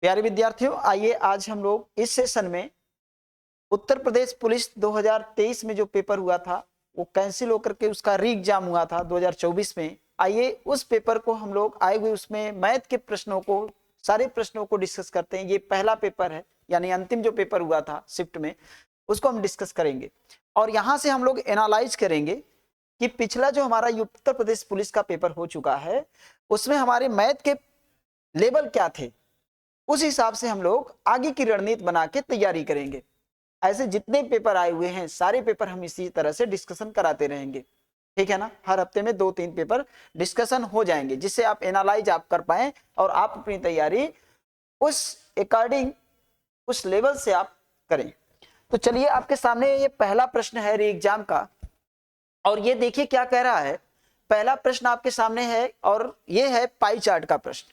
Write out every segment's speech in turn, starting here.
प्यारे विद्यार्थियों, आइए आज हम लोग इस सेशन में उत्तर प्रदेश पुलिस 2023 में जो पेपर हुआ था वो कैंसिल होकर के उसका री एग्जाम हुआ था 2024 में। आइए उस पेपर को हम लोग आए हुए उसमें मैथ के प्रश्नों को, सारे प्रश्नों को डिस्कस करते हैं। ये पहला पेपर है, यानी अंतिम जो पेपर हुआ था शिफ्ट में, उसको हम डिस्कस करेंगे और यहाँ से हम लोग एनालाइज करेंगे कि पिछला जो हमारा उत्तर प्रदेश पुलिस का पेपर हो चुका है उसमें हमारे मैथ के लेवल क्या थे, उस हिसाब से हम लोग आगे की रणनीति बना के तैयारी करेंगे। ऐसे जितने पेपर आए हुए हैं सारे पेपर हम इसी तरह से डिस्कशन कराते रहेंगे, ठीक है ना। हर हफ्ते में 2-3 पेपर डिस्कशन हो जाएंगे जिससे आप एनालाइज आप कर पाए और आप अपनी तैयारी उस अकॉर्डिंग, उस लेवल से आप करें। तो चलिए, आपके सामने ये पहला प्रश्न है री एग्जाम का और ये देखिए क्या कह रहा है। पहला प्रश्न आपके सामने है और ये है पाई चार्ट का प्रश्न।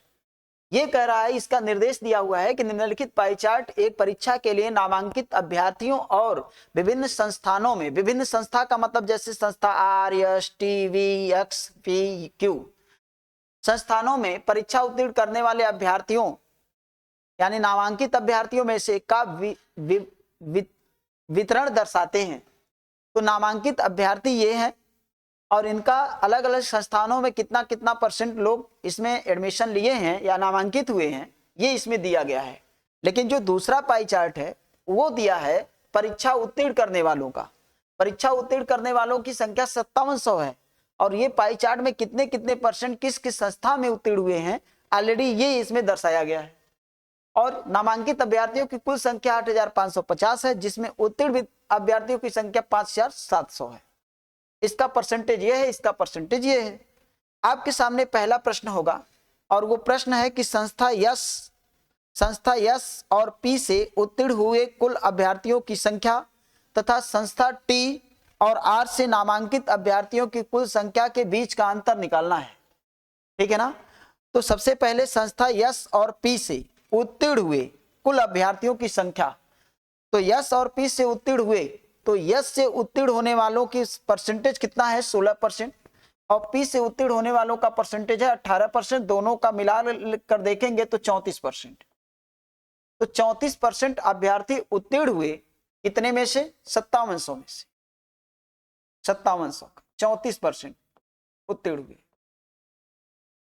ये कह रहा है, इसका निर्देश दिया हुआ है कि निम्नलिखित पाई चार्ट एक परीक्षा के लिए नामांकित अभ्यर्थियों और विभिन्न संस्थानों में, विभिन्न संस्था का मतलब जैसे संस्था R, S, T, V, X, P, Q, संस्थानों में परीक्षा उत्तीर्ण करने वाले अभ्यर्थियों यानी नामांकित अभ्यर्थियों में से का वितरण दर्शाते हैं। तो नामांकित अभ्यर्थी ये हैं और इनका अलग अलग संस्थानों में कितना कितना % लोग इसमें एडमिशन लिए हैं या नामांकित हुए हैं, ये इसमें दिया गया है। लेकिन जो दूसरा पाई चार्ट है वो दिया है परीक्षा उत्तीर्ण करने वालों का। परीक्षा उत्तीर्ण करने वालों की संख्या 5700 है और ये पाई चार्ट में कितने कितने % किस किस संस्था में उत्तीर्ण हुए हैं ऑलरेडी ये इसमें दर्शाया गया है। और नामांकित अभ्यर्थियों की कुल संख्या 8550 है जिसमें उत्तीर्ण अभ्यर्थियों की संख्या 5700 है। इसका परसेंटेज ये है, इसका परसेंटेज ये है। आपके सामने पहला प्रश्न होगा और वो प्रश्न है कि संस्था यस और पी से उत्तीर्ण हुए कुल अभ्यर्थियों की संख्या तथा संस्था टी और आर से नामांकित अभ्यर्थियों की कुल संख्या के बीच का अंतर निकालना है, ठीक है ना। तो सबसे पहले संस्था यस और पी से उत्तीर्ण हुए कुल अभ्यर्थियों की संख्या, तो यस और पी से उत्तीर्ण हुए, तो यस से उत्तीर्ण होने वालों की परसेंटेज कितना है 16% और पी से उत्तीर्ण होने वालों का परसेंटेज है 18%। दोनों का मिला कर देखेंगे तो 34%। तो 34% अभ्यर्थी उत्तीर्ण हुए कितने में से 5700 में से, 5700 34% उत्तीर्ण हुए।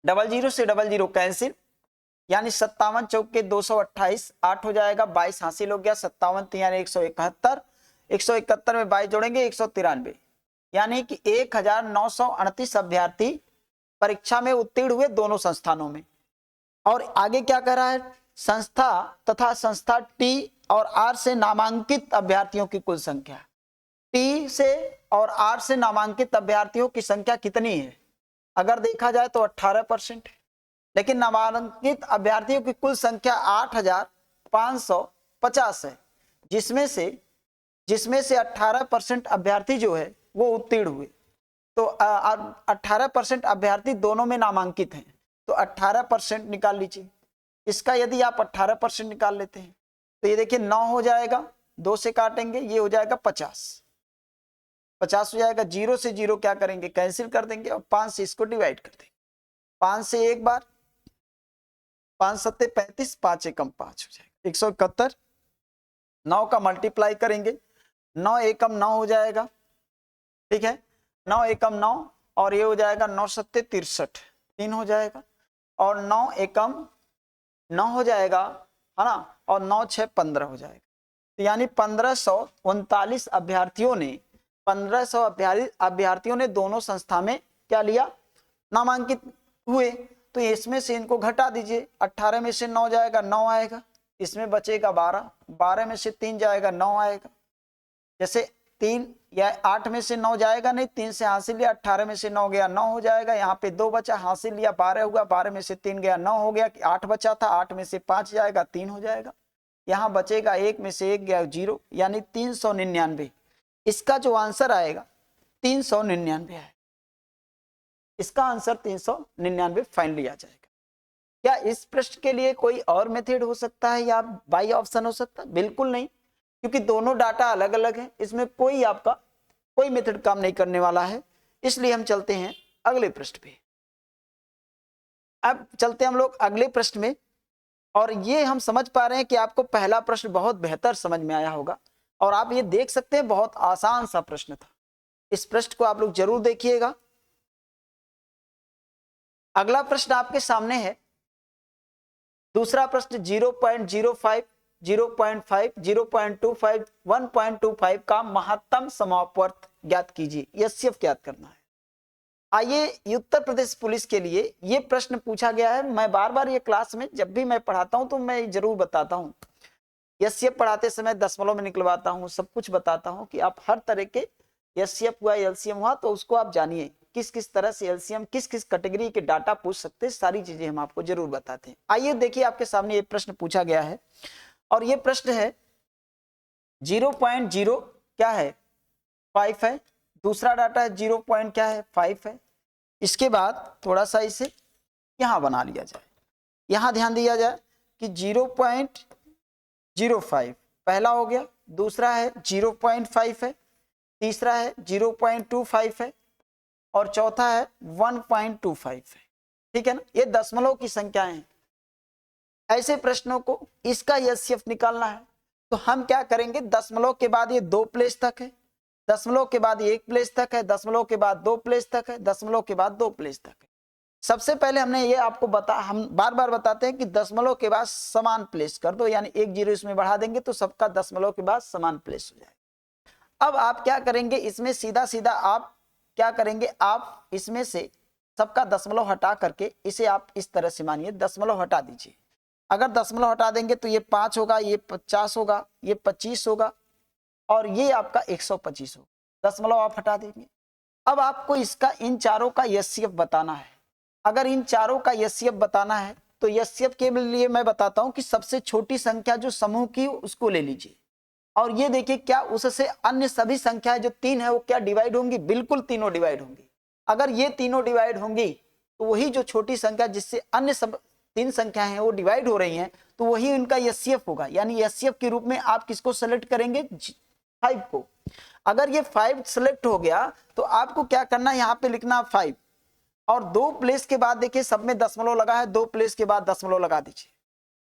00 से 00 कैंसिल, यानी 57 चौके 228, 8 हो जाएगा, 22 हासिल हो गया, 57 यानी 171, 171 में 22 जोड़ेंगे 193, यानी कि 1938 अभ्यर्थी परीक्षा में उत्तीर्ण हुए दोनों संस्थानों में। और आगे क्या कह रहा है, संस्था तथा संस्था टी और आर से नामांकित अभ्यर्थियों की कुल संख्या। टी से और आर से नामांकित अभ्यर्थियों की संख्या कितनी है, अगर देखा जाए तो 18% है, लेकिन नामांकित अभ्यर्थियों की कुल संख्या 8550 है, जिसमें से 18% अभ्यर्थी जो है वो उत्तीर्ण हुए। तो 18% अभ्यर्थी दोनों में नामांकित हैं, तो 18% निकाल लीजिए। इसका यदि आप 18% निकाल लेते हैं तो ये देखिए 9 हो जाएगा, 2 से काटेंगे ये हो जाएगा 50 हो जाएगा। 0 से 0 क्या करेंगे, कैंसिल कर देंगे और 5 से इसको डिवाइड कर देंगे। 5 से एक बार, 5 सत्ते 35, 5 एकम 5 हो जाएगा 171। 9 का मल्टीप्लाई करेंगे, 9 एकम 9 हो जाएगा, ठीक है, 9 एकम 9 और ये हो जाएगा 9 सत्ते 63, 3 हो जाएगा और 9 एकम 9 हो जाएगा, है ना, और 9 6 15 हो जाएगा। तो यानी 1539 अभ्यर्थियों ने 1500 अभ्यर्थियों ने दोनों संस्था में क्या लिया, नामांकित हुए। तो इसमें से इनको घटा दीजिए, 18 में से 9 जाएगा 9 आएगा, इसमें बचेगा 12, 12 में से 3 जाएगा 9 आएगा। जैसे 3 या 8 में से 9 जाएगा नहीं, 3 से हासिल लिया, 18 में से 9 गया 9 हो जाएगा। यहाँ पे 2 बचा, हासिल लिया 12 हुआ, 12 में से 3 गया 9 हो गया। 8 बचा था, 8 में से 5 जाएगा 3 हो जाएगा। यहाँ बचेगा 1 में से 1 गया 0, यानी 399। इसका जो आंसर आएगा 399 है, इसका आंसर 399 फाइनली आ जाएगा। क्या इस प्रश्न के लिए कोई और मेथड हो सकता है या बाई ऑप्शन हो सकता है? बिल्कुल नहीं, क्योंकि दोनों डाटा अलग अलग है, इसमें कोई आपका कोई मेथड काम नहीं करने वाला है। इसलिए हम चलते हैं अगले प्रश्न पे। अब चलते हैं हम लोग अगले प्रश्न में और ये हम समझ पा रहे हैं कि आपको पहला प्रश्न बहुत बेहतर समझ में आया होगा और आप ये देख सकते हैं बहुत आसान सा प्रश्न था। इस प्रश्न को आप लोग जरूर देखिएगा। अगला प्रश्न आपके सामने है दूसरा प्रश्न 0.05, 0.5, 0.25, 1.25 का महत्तम समापवर्त ज्ञात कीजिए। एचसीएफ ज्ञात करना है। आइए उत्तर प्रदेश पुलिस के लिए ये प्रश्न पूछा गया है। मैं बार बार ये क्लास में जब भी मैं पढ़ाता हूं तो मैं जरूर बताता हूं, एचसीएफ पढ़ाते समय दशमलव में निकलवाता हूं, सब कुछ बताता हूं कि आप हर तरह के एचसीएफ हुआ एलसीएम हुआ तो उसको आप जानिए किस किस तरह से एलसीएम किस किस कैटेगरी के डाटा पूछ सकते हैं, सारी चीजें हम आपको जरूर बताते हैं। आइए देखिए आपके सामने ये प्रश्न पूछा गया है और ये प्रश्न है 0.0 क्या है 5 है, दूसरा डाटा है 0. क्या है 5 है। इसके बाद थोड़ा सा इसे यहां बना लिया जाए, यहां ध्यान दिया जाए कि 0.05 पहला हो गया, दूसरा है 0.5 है, तीसरा है 0.25 है और चौथा है 1.25 है। ठीक है ना, ये दशमलव की संख्याएं हैं। ऐसे प्रश्नों को इसका एचसीएफ निकालना है तो हम क्या करेंगे, दशमलव के बाद ये 2 प्लेस तक है, दशमलव के बाद 1 प्लेस तक है, दशमलव के बाद 2 प्लेस तक है, दशमलव के बाद 2 प्लेस तक है। सबसे पहले हमने ये आपको हम बार बार बताते हैं कि दशमलव के बाद समान प्लेस कर दो, यानी 1 0 इसमें बढ़ा देंगे तो सबका दशमलव के बाद समान प्लेस हो जाएगा। अब आप क्या करेंगे, इसमें सीधा सीधा आप क्या करेंगे, आप इसमें से सबका दशमलव हटा करके इसे आप इस तरह से मानिए दशमलव हटा दीजिए। अगर दशमलव हटा देंगे तो ये 5 होगा, ये 50 होगा, ये 25 होगा और ये आपका 125 होगा। दशमलव आप हटा देंगे। अब आपको इसका इन चारों का एचसीएफ बताना है। अगर इन चारों का एचसीएफ बताना है तो एचसीएफ के लिए मैं बताता हूं कि सबसे छोटी संख्या जो समूह की उसको ले लीजिए और ये देखिए क्या उससे अन्य सभी संख्याएं जो 3 है वो क्या डिवाइड होंगी, बिल्कुल तीनों डिवाइड होंगी। अगर ये तीनों डिवाइड होंगी तो वही जो छोटी संख्या जिससे अन्य सब 3 संख्याएं हैं वो डिवाइड हो रही हैं तो वही उनका एचसीएफ होगा। यानी एचसीएफ के रूप में आप किसको सेलेक्ट करेंगे, 5 को। अगर ये 5 सेलेक्ट हो गया तो आपको क्या करना है, यहाँ पे लिखना 5 और 2 प्लेस के बाद देखिए सब में दशमलव लगा है, 2 प्लेस के बाद दशमलव लगा दीजिए,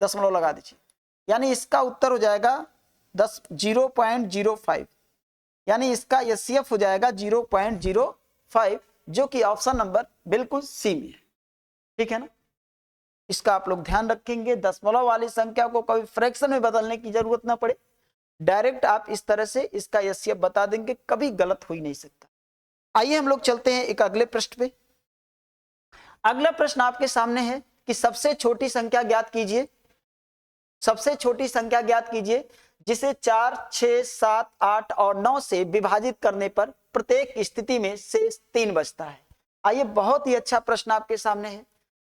दशमलव लगा दीजिए। यानी इसका उत्तर हो जाएगा 0.05, यानी इसका एचसीएफ हो जाएगा 0.05 जो कि ऑप्शन नंबर बिल्कुल सी में है। ठीक है ना, इसका आप लोग ध्यान रखेंगे। दशमलव वाली संख्या को कभी फ्रैक्शन में बदलने की जरूरत ना पड़े, डायरेक्ट आप इस तरह से इसका एचसीएफ बता देंगे, कभी गलत हो ही नहीं सकता। आइए हम लोग चलते हैं एक अगले प्रश्न पे। अगला प्रश्न आपके सामने है कि सबसे छोटी संख्या ज्ञात कीजिए। सबसे छोटी संख्या ज्ञात कीजिए जिसे 4, 6, 7, 8 और 9 से विभाजित करने पर प्रत्येक स्थिति में शेष 3 बचता है। आइए, बहुत ही अच्छा प्रश्न आपके सामने है।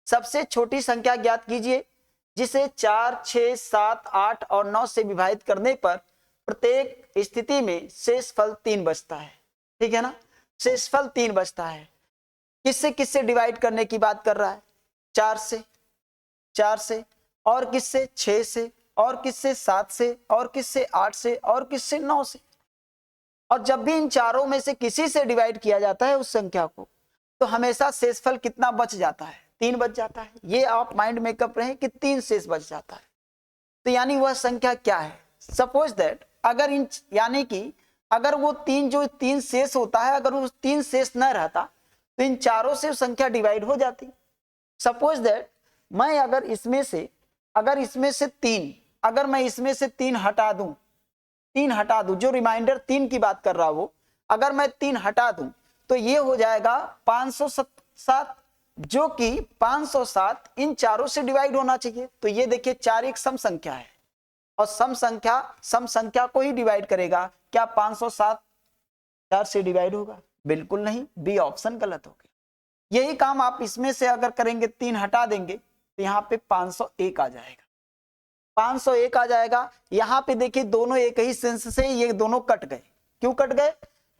सबसे छोटी संख्या ज्ञात कीजिए जिसे 4, 6, 7, 8 और 9 से विभाजित करने पर प्रत्येक स्थिति में शेषफल 3 बचता है। ठीक है ना, शेषफल 3 बचता है। किससे किससे डिवाइड करने की बात कर रहा है, 4 से और किससे 6 से और किससे 7 से और किससे 8 से और किससे 9 से। और जब भी इन चारों में से किसी से डिवाइड किया जाता है उस संख्या को तो हमेशा शेषफल कितना बच जाता है, 3 बच जाता है। ये आप माइंड मेकअप रहे कि 3 शेष बच जाता है। तो यानी वह संख्या क्या है, सपोज दैट अगर इन यानी कि अगर वो 3 शेष होता है, अगर वो 3 शेष न रहता तो इन चारों से संख्या डिवाइड हो जाती। सपोज दैट मैं अगर इसमें से 3 अगर मैं इसमें से 3 हटा दूं, जो रिमाइंडर 3 की बात कर रहा वो अगर मैं 3 हटा दूं तो ये हो जाएगा 507, जो कि 507 इन चारों से डिवाइड होना चाहिए। तो ये देखिए 4 एक सम संख्या है और सम संख्या को ही डिवाइड करेगा। क्या 507 4 से डिवाइड होगा? बिल्कुल नहीं, बी ऑप्शन गलत हो गया। यही काम आप इसमें से अगर करेंगे, 3 हटा देंगे तो यहाँ पे 501 आ जाएगा, 501 आ जाएगा। यहाँ पे देखिए दोनों एक ही सेंस से ये दोनों कट गए। क्यों कट गए?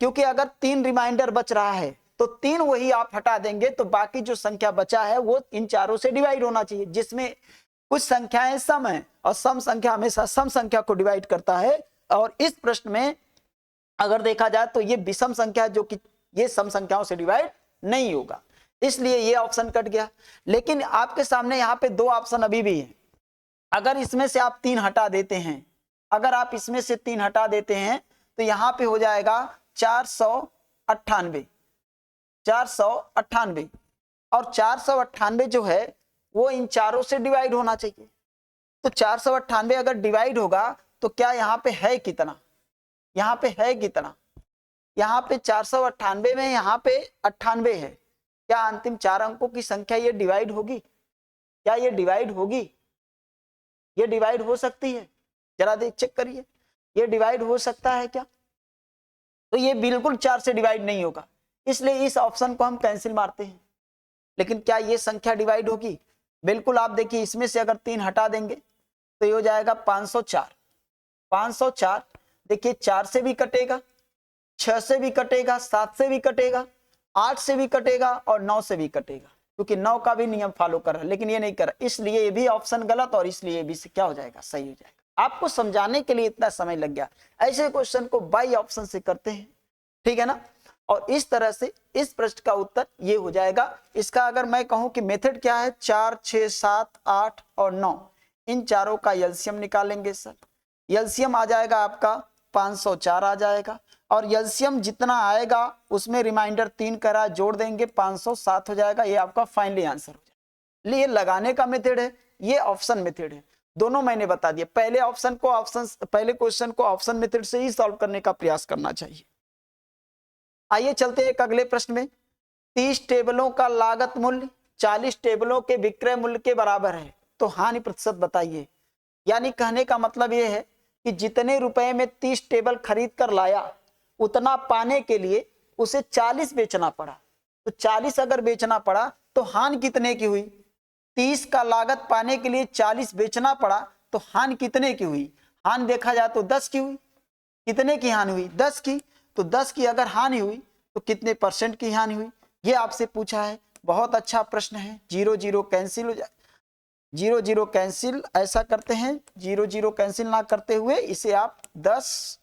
क्योंकि अगर 3 रिमाइंडर बच रहा है तो 3 वही आप हटा देंगे तो बाकी जो संख्या बचा है वो इन चारों से डिवाइड होना चाहिए, जिसमें कुछ संख्याएं सम है और सम संख्या हमेशा सम संख्या को डिवाइड करता है। और इस प्रश्न में अगर देखा जाए तो ये विषम संख्या जो कि ये सम संख्याओं से डिवाइड नहीं होगा, इसलिए ये ऑप्शन कट गया। लेकिन आपके सामने यहाँ पे 2 ऑप्शन अभी भी है। अगर इसमें से आप 3 हटा देते हैं, अगर आप इसमें से 3 हटा देते हैं तो यहां पे हो जाएगा 498, 498। और 498 जो है वो इन चारों से डिवाइड होना चाहिए। तो 498 अगर डिवाइड होगा तो क्या यहाँ पे है कितना, यहाँ पे है कितना, यहाँ पे 498 में यहाँ पे 98 है। क्या अंतिम 4 अंकों की संख्या ये डिवाइड होगी? क्या ये डिवाइड होगी? ये डिवाइड हो सकती है? जरा देख चेक करिए, ये डिवाइड हो सकता है क्या? तो ये बिल्कुल 4 से डिवाइड नहीं होगा, इसलिए इस ऑप्शन को हम कैंसिल मारते हैं। लेकिन क्या ये संख्या डिवाइड होगी? बिल्कुल। आप देखिए इसमें से अगर 3 हटा देंगे तो ये हो जाएगा 504। 504 देखिए 4 से भी कटेगा, 6 से भी कटेगा, 7 से भी कटेगा, 8 से भी कटेगा और 9 से भी कटेगा, क्योंकि 9 का भी नियम फॉलो कर रहा है, लेकिन ये नहीं कर रहा, इसलिए ये भी ऑप्शन गलत और इसलिए ये भी क्या हो जाएगा, सही हो जाएगा। आपको समझाने के लिए इतना समय लग गया, ऐसे क्वेश्चन को बाई ऑप्शन से करते हैं, ठीक है ना। और इस तरह से इस प्रश्न का उत्तर ये हो जाएगा। इसका अगर मैं कहूं कि मेथड क्या है, 4, 6, 7, 8 और 9, इन चारों का एलसीएम निकालेंगे सर। एलसीएम आ जाएगा आपका 504 आ जाएगा, और एलसीएम जितना आएगा उसमें रिमाइंडर 3 करा जोड़ देंगे 507 हो जाएगा। ये आपका फाइनली आंसर हो जाएगा। ये लगाने का मेथड है, ये ऑप्शन मेथड है, दोनों मैंने बता दिया। पहले क्वेश्चन को ऑप्शन मेथड से ही सॉल्व करने का प्रयास करना चाहिए। आइए चलते हैं एक अगले प्रश्न में। 30 टेबलों का लागत मूल्य 40 टेबलों के विक्रय मूल्य के बराबर है, तो हानि प्रतिशत बताइए। यानी कहने का मतलब यह है कि जितने रुपए में 30 टेबल खरीद कर लाया, उतना पाने के लिए उसे 40 बेचना पड़ा। तो 40 अगर बेचना पड़ा तो हानि कितने की हुई? 30 का लागत पाने के लिए 40 बेचना पड़ा, तो हानि कितने की हुई? हानि देखा जाए तो 10 की हुई। कितने की हानि हुई? 10 की। तो 10 की अगर हानि हुई तो कितने परसेंट की हानि हुई, ये आपसे पूछा है। बहुत अच्छा प्रश्न है। 0 0 कैंसिल हो जाए, 0 0 कैंसिल, ऐसा करते हैं 0 0 कैंसिल ना करते हुए इसे आप 10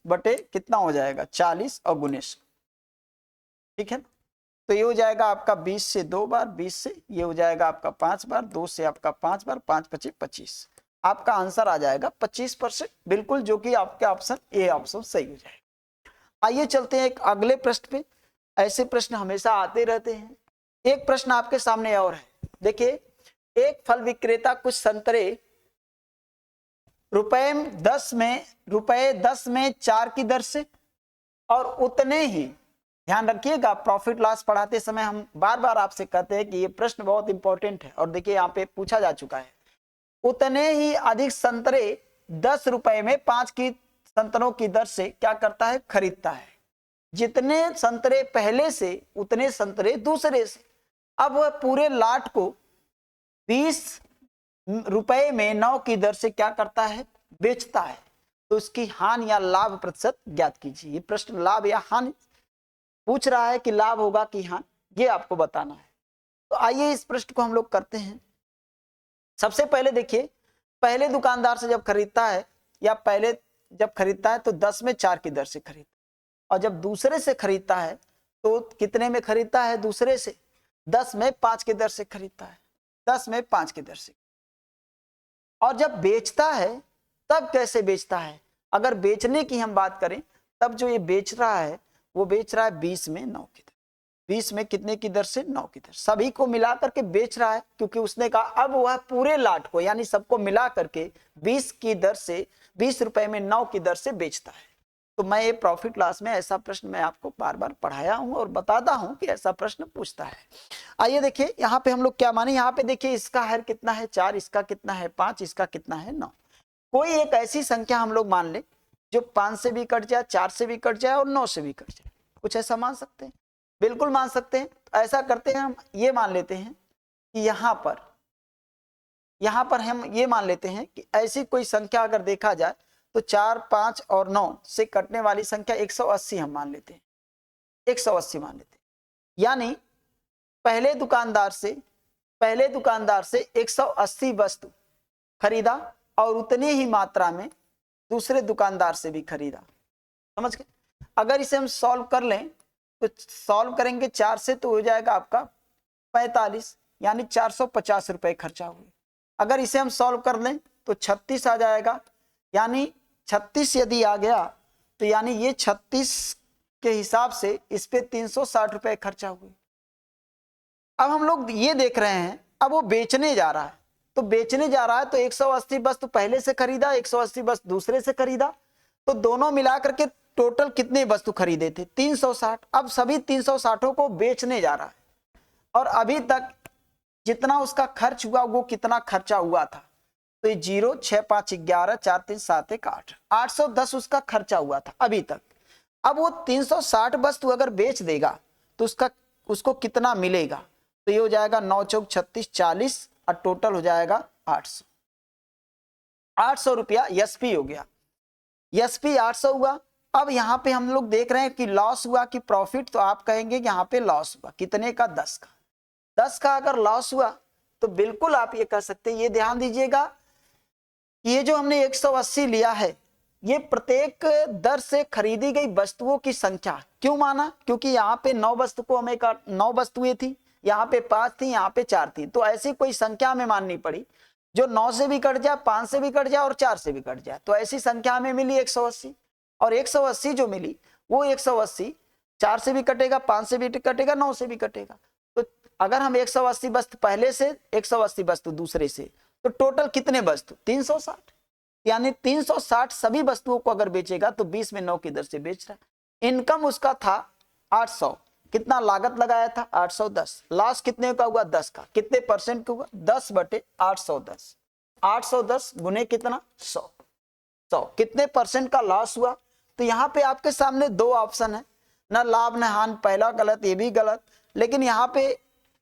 बटे कितना हो जाएगा, 40 और गुणेश, ठीक है ना। तो ये हो जाएगा आपका 20 से 2 बार, 20 से ये हो जाएगा आपका 5 बार, 2 से आपका 5 बार, 5 25 25। आपका आंसर आ जाएगा 25%, बिल्कुल, जो कि आपके ऑप्शन ए ऑप्शन सही हो जाएगा। आइए चलते हैं एक अगले प्रश्न पे। ऐसे प्रश्न हमेशा आते रहते हैं। एक प्रश्न आपके सामने और है, देखिए। एक फल विक्रेता कुछ संतरे रुपए 10 में 4 की दर से और उतने ही, ध्यान रखिएगा, प्रॉफिट लॉस पढ़ाते समय हम बार बार आपसे कहते हैं कि ये प्रश्न बहुत इंपॉर्टेंट है, और देखिए यहाँ पे पूछा जा चुका है। उतने ही अधिक संतरे 10 रुपए में 5 की संतरों की दर से क्या करता है, खरीदता है। जितने संतरे पहले से उतने संतरे दूसरे से। अब वह पूरे लाट को 20 रुपए में 9 की दर से क्या करता है, बेचता है। तो इसकी हानि या लाभ प्रतिशत ज्ञात कीजिए। ये प्रश्न लाभ या हानि पूछ रहा है कि लाभ होगा कि हानि, ये आपको बताना है। तो आइए इस प्रश्न को हम लोग करते हैं। सबसे पहले देखिए, पहले दुकानदार से जब खरीदता है, या पहले जब खरीदता है तो 10 में 4 की दर से खरीदता है, और जब दूसरे से खरीदता है तो कितने में खरीदता है, दूसरे से 10 में 5 की दर से खरीदता है, 10 में 5 की दर से। और जब बेचता है तब कैसे बेचता है? अगर बेचने की हम बात करें तब जो ये बेच रहा है वो बेच रहा है 20 में 9 की दर। 20 में कितने की दर से, 9 की दर। सभी को मिला करके बेच रहा है, क्योंकि उसने कहा अब वह पूरे लाट को, यानी सबको मिला करके 20 की दर से, 20 रुपए में 9 की दर से बेचता है। तो मैं ये प्रॉफिट लॉस में ऐसा प्रश्न मैं आपको बार बार पढ़ाया हूं और बताता हूं कि ऐसा प्रश्न पूछता है। आइए देखिए यहाँ पे हम लोग क्या माने, यहाँ पे देखिए इसका हर कितना है 4, इसका कितना है 5, इसका कितना है 9। कोई एक ऐसी संख्या हम लोग मान ले जो 5 से भी कट जाए, 4 से भी कट जाए और 9 से भी कट जाए। कुछ ऐसा मान सकते हैं? बिल्कुल मान सकते हैं। तो ऐसा करते हैं, हम ये मान लेते हैं कि यहाँ पर हम ये मान लेते हैं कि ऐसी कोई संख्या अगर देखा जाए तो 4, 5 और 9 से कटने वाली संख्या 180 हम मान लेते हैं, 180 मान लेते हैं। यानी पहले दुकानदार से 180 वस्तु खरीदा और उतनी ही मात्रा में दूसरे दुकानदार से भी खरीदा। समझ गए? अगर इसे हम सॉल्व कर लें तो सॉल्व करेंगे 4 से तो हो जाएगा आपका 45, यानी 450 रुपए खर्चा हुए। अगर इसे हम सॉल्व कर लें तो 36 आ जाएगा, यानी 36 यदि आ गया तो यानी ये 36 के हिसाब से इस पे 360 रुपए खर्चा हुए। अब हम लोग ये देख रहे हैं, अब वो बेचने जा रहा है, तो बेचने जा रहा है तो 180 वस्तु पहले से खरीदा, 180 वस्तु दूसरे से खरीदा, तो दोनों मिलाकर के टोटल कितने वस्तु खरीदे थे? 360। अब सभी 360 को बेचने जा रहा है और अभी तक जितना उसका खर्च हुआ वो कितना खर्चा हुआ था? तो ये 0, 6, 5, 11, 4, 3, 7, 1, 8, 810 उसका खर्चा हुआ था अभी तक। अब वो 360 वस्तु अगर बेच देगा तो उसको कितना मिलेगा? तो ये हो जाएगा 9 चौक 36, 40 और टोटल हो जाएगा 800। 800 रुपया एसपी हो गया, एसपी 800 हुआ। अब यहाँ पे हम लोग देख रहे हैं कि लॉस हुआ कि प्रॉफिट, तो आप कहेंगे कि यहाँ पे लॉस हुआ कितने का? 10 का। 10 का अगर लॉस हुआ तो बिल्कुल आप ये कह सकते हैं, ये ध्यान दीजिएगा कि ये जो हमने 180 लिया है ये प्रत्येक दर से खरीदी गई वस्तुओं की संख्या। क्यों माना? क्योंकि यहाँ पे 9 वस्तु को हमें 9 वस्तुएं थी, यहाँ पे 5 थी, यहाँ पे 4 थी, तो ऐसी कोई संख्या हमें माननी पड़ी जो 9 से भी कट जाए, 5 से भी कट जाए और 4 से भी कट जाए। तो ऐसी संख्या हमें मिली 180, और 180 जो मिली वो 180 4 से भी कटेगा, 5 से भी कटेगा, 9 से भी कटेगा। तो अगर हम 180 वस्तु पहले से, 180 वस्तु दूसरे से, तो टोटल कितने वस्तु? 360, यानी 360 सभी वस्तुओं को अगर बेचेगा तो 20 में 9 की दर से बेच रहा है। इनकम उसका था 800, कितना लागत लगाया था? 810। लॉस कितने का हुआ? 10 का। कितने परसेंट का हुआ? 10/810। 810 गुने कितना? 100। कितने परसेंट का लॉस हुआ? तो यहाँ पे आपके सामने 2 ऑप्शन है, ना लाभ न हानि, पहला गलत, ये भी गलत, लेकिन यहाँ पे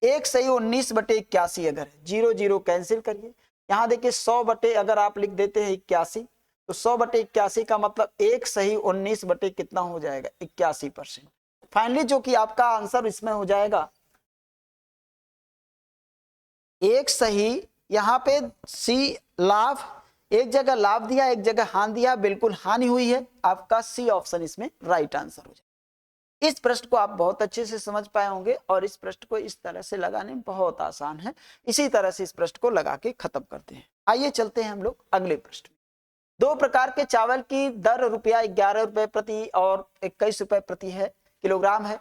एक सही 19/81 अगर है, 0 0 कैंसिल करिए। यहाँ देखिए 100 अगर आप लिख देते हैं 81, तो 100/81 का मतलब एक सही 19 बटे कितना हो जाएगा? 81%। फाइनली जो कि आपका आंसर इसमें हो जाएगा एक सही, यहाँ पे सी लाभ, एक जगह लाभ दिया, एक जगह हानि दिया, बिल्कुल हानि हुई है, आपका सी ऑप्शन इसमें राइट आंसर हो जाएगा। इस प्रश्न को आप बहुत अच्छे से समझ पाए होंगे और इस प्रश्न को इस तरह से लगाने बहुत आसान है। इसी तरह से इस प्रश्न को लगा के खत्म करते हैं। आइए चलते हैं हम लोग अगले प्रश्न में। 2 प्रकार के चावल की दर ₹11 प्रति और 21 रुपए प्रति है किलोग्राम है।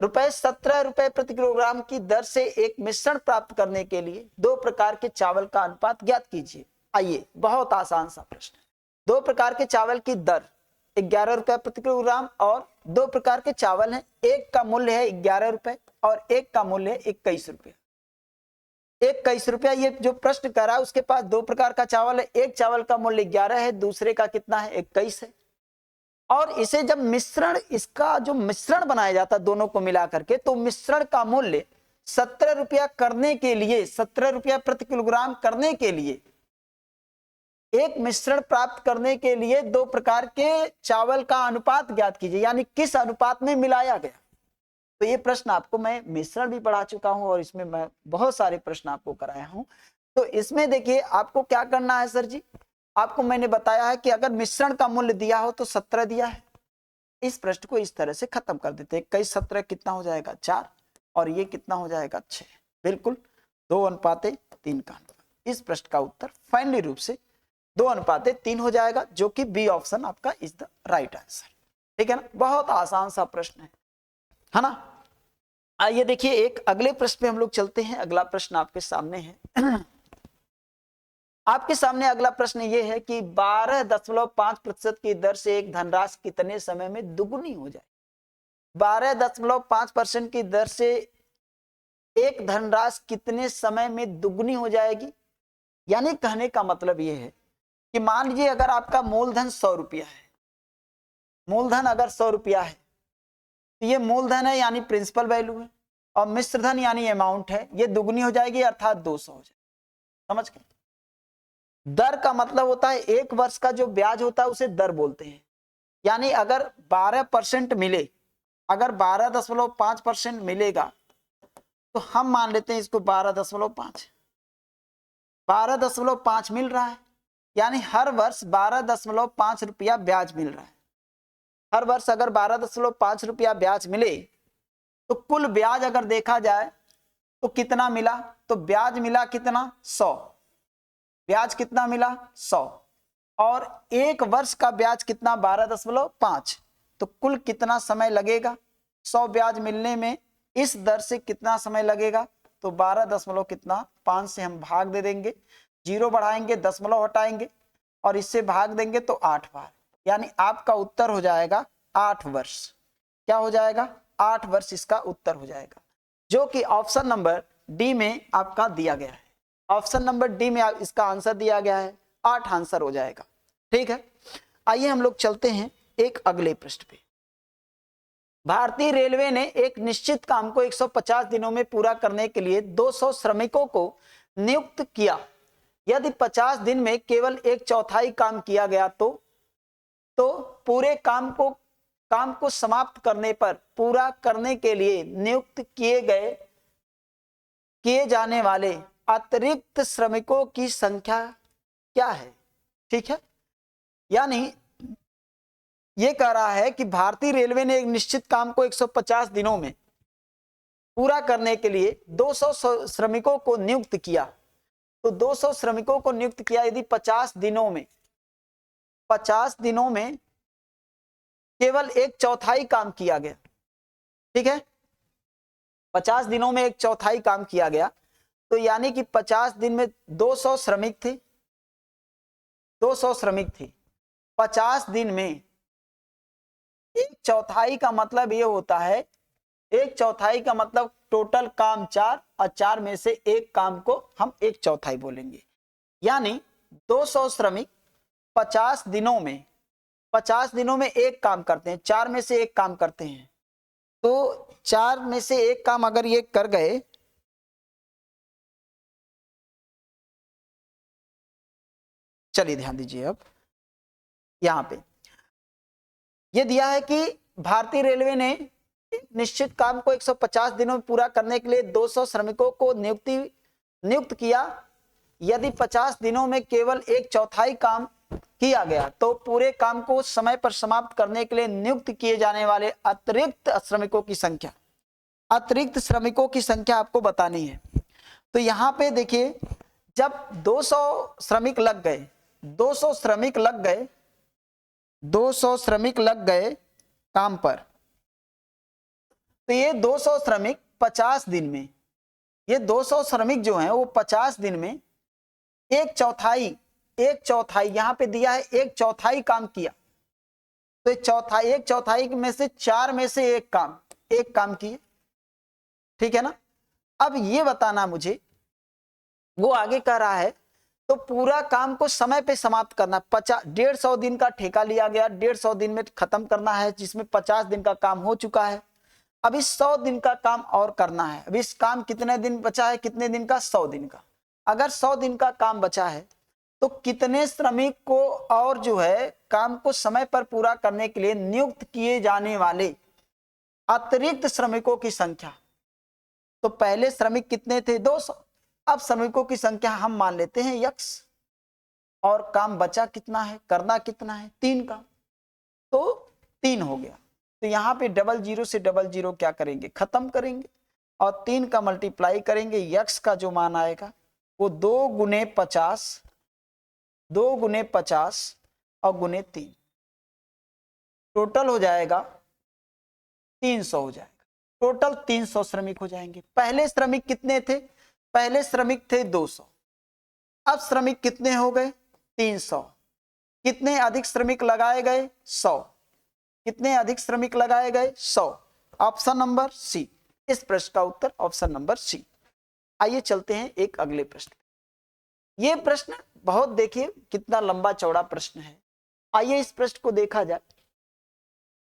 ₹17 प्रति किलोग्राम की दर से एक मिश्रण प्राप्त करने के लिए 2 प्रकार के चावल का अनुपात ज्ञात कीजिए। आइए, बहुत आसान सा प्रश्न है। 2 प्रकार के चावल की दर ₹11 प्रति किलोग्राम और 2 प्रकार के चावल हैं, एक का मूल्य है ₹11 और एक का मूल्य है ₹21। 21 रुपया ये जो प्रश्न कर रहा है उसके पास 2 प्रकार का चावल है, एक चावल का मूल्य 11 है, दूसरे का कितना है? 21 है। और इसे जब मिश्रण, इसका जो मिश्रण बनाया जाता है दोनों को मिला करके, तो मिश्रण का मूल्य 17 रुपया करने के लिए, 17 रुपया प्रति किलोग्राम करने के लिए, एक मिश्रण प्राप्त करने के लिए 2 प्रकार के चावल का अनुपात ज्ञात कीजिए, यानी किस अनुपात में मिलाया गया। तो ये प्रश्न आपको मैं मिश्रण भी पढ़ा चुका हूं और इसमें मैं बहुत सारे प्रश्न आपको कराया हूं। तो इसमें देखिए आपको क्या करना है सर जी, आपको मैंने बताया है कि अगर मिश्रण का मूल्य दिया हो तो 17 दिया है। इस प्रश्न को इस तरह से खत्म कर देते हैं। 21 17 कितना हो जाएगा? 4, और ये कितना हो जाएगा? 6। बिल्कुल 2:3 का अनुपात। इस प्रश्न का उत्तर फाइनली रूप से 2:3 हो जाएगा, जो कि बी ऑप्शन आपका इज द राइट आंसर। ठीक है ना, बहुत आसान सा प्रश्न है ना। आइए देखिए एक अगले प्रश्न पे हम लोग चलते हैं। अगला प्रश्न आपके सामने है आपके सामने अगला प्रश्न ये है कि 12.5% की दर से एक धनराशि कितने समय में दुगुनी हो जाए? 12.5% की दर से एक धनराशि कितने समय में दुगुनी हो जाएगी? यानी कहने का मतलब ये है कि मान लीजिए अगर आपका मूलधन 100 रुपया है, मूलधन अगर 100 रुपया है तो ये मूलधन है यानी प्रिंसिपल वैल्यू है, और मिश्रधन यानी अमाउंट है, ये दुगनी हो जाएगी अर्थात 200 हो जाएगी। समझ गए? दर का मतलब होता है एक वर्ष का जो ब्याज होता है उसे दर बोलते हैं। यानी अगर 12% मिले, अगर 12.5% मिलेगा तो हम मान लेते हैं इसको 12.5 12.5 मिल रहा है, यानी हर वर्ष 12.5 रुपया ब्याज मिल रहा है। हर वर्ष अगर 12.5 रुपया ब्याज मिले तो कुल ब्याज अगर देखा जाए तो कितना मिला, तो ब्याज मिला कितना 100, ब्याज कितना मिला 100, और 1 वर्ष का ब्याज कितना 12.5, तो कुल कितना समय लगेगा 100 ब्याज मिलने में, इस दर से कितना समय लगेगा, तो 12 कितना 5 से हम भाग दे देंगे, 0 बढ़ाएंगे, दशमलव हटाएंगे और इससे भाग देंगे तो 8 बार, यानी आपका उत्तर हो जाएगा 8 वर्ष। क्या हो जाएगा 8 वर्ष इसका उत्तर हो जाएगा, जो कि ऑप्शन नंबर डी में आपका दिया गया है। ऑप्शन नंबर डी में इसका आंसर दिया गया है, 8 आंसर हो जाएगा। ठीक है, आइए हम लोग चलते हैं एक अगले प्रश्न पे। भारतीय रेलवे ने एक निश्चित काम को 150 दिनों में पूरा करने के लिए 200 श्रमिकों को नियुक्त किया। यदि 50 दिन में केवल 1/4 काम किया गया तो पूरे काम को समाप्त करने पर पूरा करने के लिए नियुक्त किए जाने वाले अतिरिक्त श्रमिकों की संख्या क्या है। ठीक है, यानी ये कह रहा है कि भारतीय रेलवे ने एक निश्चित काम को 150 दिनों में पूरा करने के लिए 200 श्रमिकों को नियुक्त किया। तो 200 श्रमिकों को नियुक्त किया, यदि 50 दिनों में केवल 1/4 काम किया गया। ठीक है, 50 दिनों में 1/4 काम किया गया, तो यानी कि 50 दिन में 200 श्रमिक थे, 50 दिन में 1/4 का मतलब ये होता है, 1/4 का मतलब टोटल काम 4 और 4 में से एक काम को हम 1/4 बोलेंगे, यानी 200 श्रमिक 50 दिनों में एक काम करते हैं, 4 में से एक काम करते हैं। तो 4 में से एक काम अगर ये कर गए, चलिए ध्यान दीजिए, अब यहां पे ये दिया है कि भारतीय रेलवे ने एक निश्चित काम को 150 दिनों में पूरा करने के लिए 200 श्रमिकों को नियुक्त किया। यदि 50 दिनों में केवल 1/4 काम किया गया तो पूरे काम को समय पर समाप्त करने के लिए नियुक्त किए जाने वाले अतिरिक्त श्रमिकों की संख्या आपको बतानी है। तो यहां पे देखिए, जब 200 श्रमिक लग गए 200 श्रमिक लग गए काम पर, तो ये 200 श्रमिक 50 दिन में, ये 200 श्रमिक जो हैं वो 50 दिन में 1/4 यहां पे दिया है 1/4 काम किया, तो 1/4 में से 4 में से एक काम किए। ठीक है ना, अब ये बताना मुझे, वो आगे कह रहा है तो पूरा काम को समय पे समाप्त करना, 150 दिन का ठेका लिया गया, 150 दिन में खत्म करना है, जिसमें 50 दिन का काम हो चुका है। अब इस 100 दिन का काम और करना है। अब इस काम कितने दिन बचा है, कितने दिन का, 100 दिन का। अगर 100 दिन का काम बचा है तो कितने श्रमिक को और जो है काम को समय पर पूरा करने के लिए नियुक्त किए जाने वाले अतिरिक्त श्रमिकों की संख्या। तो पहले श्रमिक कितने थे, 200। अब श्रमिकों की संख्या हम मान लेते हैं x, और काम बचा कितना है, करना कितना है, 3 काम, तो 3 हो गया। तो यहाँ पे 00 से 00 क्या करेंगे, खत्म करेंगे और 3 का मल्टीप्लाई करेंगे। x का जो मान आएगा वो 2 गुने 50 और गुने 3, टोटल हो जाएगा 300 हो जाएगा। टोटल 300 श्रमिक हो जाएंगे। पहले श्रमिक कितने थे, पहले श्रमिक थे 200, अब श्रमिक कितने हो गए, 300। कितने अधिक श्रमिक लगाए गए, 100। कितने अधिक श्रमिक लगाए गए, 100। ऑप्शन नंबर सी, इस प्रश्न का उत्तर ऑप्शन नंबर सी। आइए चलते हैं एक अगले प्रश्न। ये प्रश्न बहुत, देखिए कितना लंबा चौड़ा प्रश्न है। आइए इस प्रश्न को देखा जाए।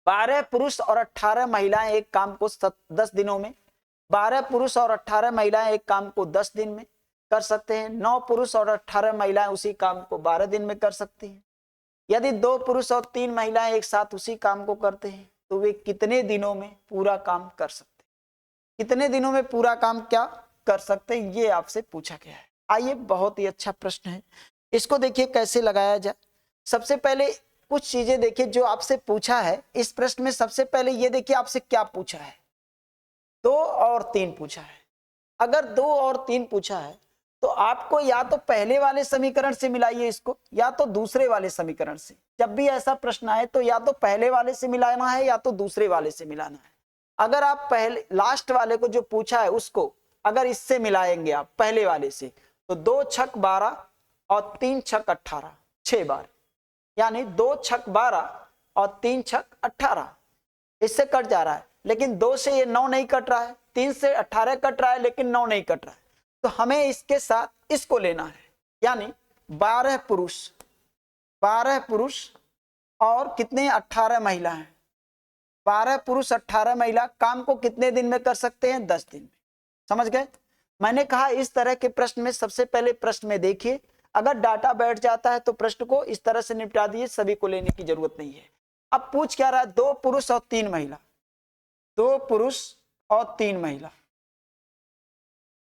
12 पुरुष और 18 महिलाएं एक काम को 10 दिनों में, 12 पुरुष और 18 महिलाएं एक काम को 10 दिन में कर सकते हैं। 9 पुरुष और 18 महिलाएं उसी काम को 12 दिन में कर सकती हैं। यदि 2 पुरुष और 3 महिलाएं एक साथ उसी काम को करते हैं तो वे कितने दिनों में पूरा काम कर सकते हैं, कितने दिनों में पूरा काम क्या कर सकते हैं, ये आपसे पूछा गया है। आइए, बहुत ही अच्छा प्रश्न है, इसको देखिए कैसे लगाया जाए। सबसे पहले कुछ चीजें देखिए जो आपसे पूछा है इस प्रश्न में। सबसे पहले ये देखिए आपसे क्या पूछा है, 2 और 3 पूछा है। अगर 2 और 3 पूछा है तो आपको या तो पहले वाले समीकरण से मिलाइए इसको या तो दूसरे वाले समीकरण से। जब भी ऐसा प्रश्न आए तो या तो पहले वाले से मिलाना है या तो दूसरे वाले से मिलाना है। अगर आप पहले लास्ट वाले को जो पूछा है उसको अगर इससे मिलाएंगे आप पहले वाले से तो 2 छक 12 और 3 छक 18 6 बार, यानी 2 छक 12 और 3 छक 18 इससे कट जा रहा है। लेकिन 2 से ये 9 नहीं कट रहा है, 3 से 18 कट रहा है लेकिन 9 नहीं कट रहा है। तो हमें इसके साथ इसको लेना है, यानी 12 पुरुष और कितने 18 महिला हैं। 12 पुरुष 18 महिला काम को कितने दिन में कर सकते हैं? 10 दिन में। समझ गए? मैंने कहा इस तरह के प्रश्न में सबसे पहले प्रश्न में देखिए, अगर डाटा बैठ जाता है तो प्रश्न को इस तरह से निपटा दिए, सभी को लेने की जरूरत नहीं है। अब पूछ क्या रहा है? 2 पुरुष और 3 महिला, 2 पुरुष और 3 महिला।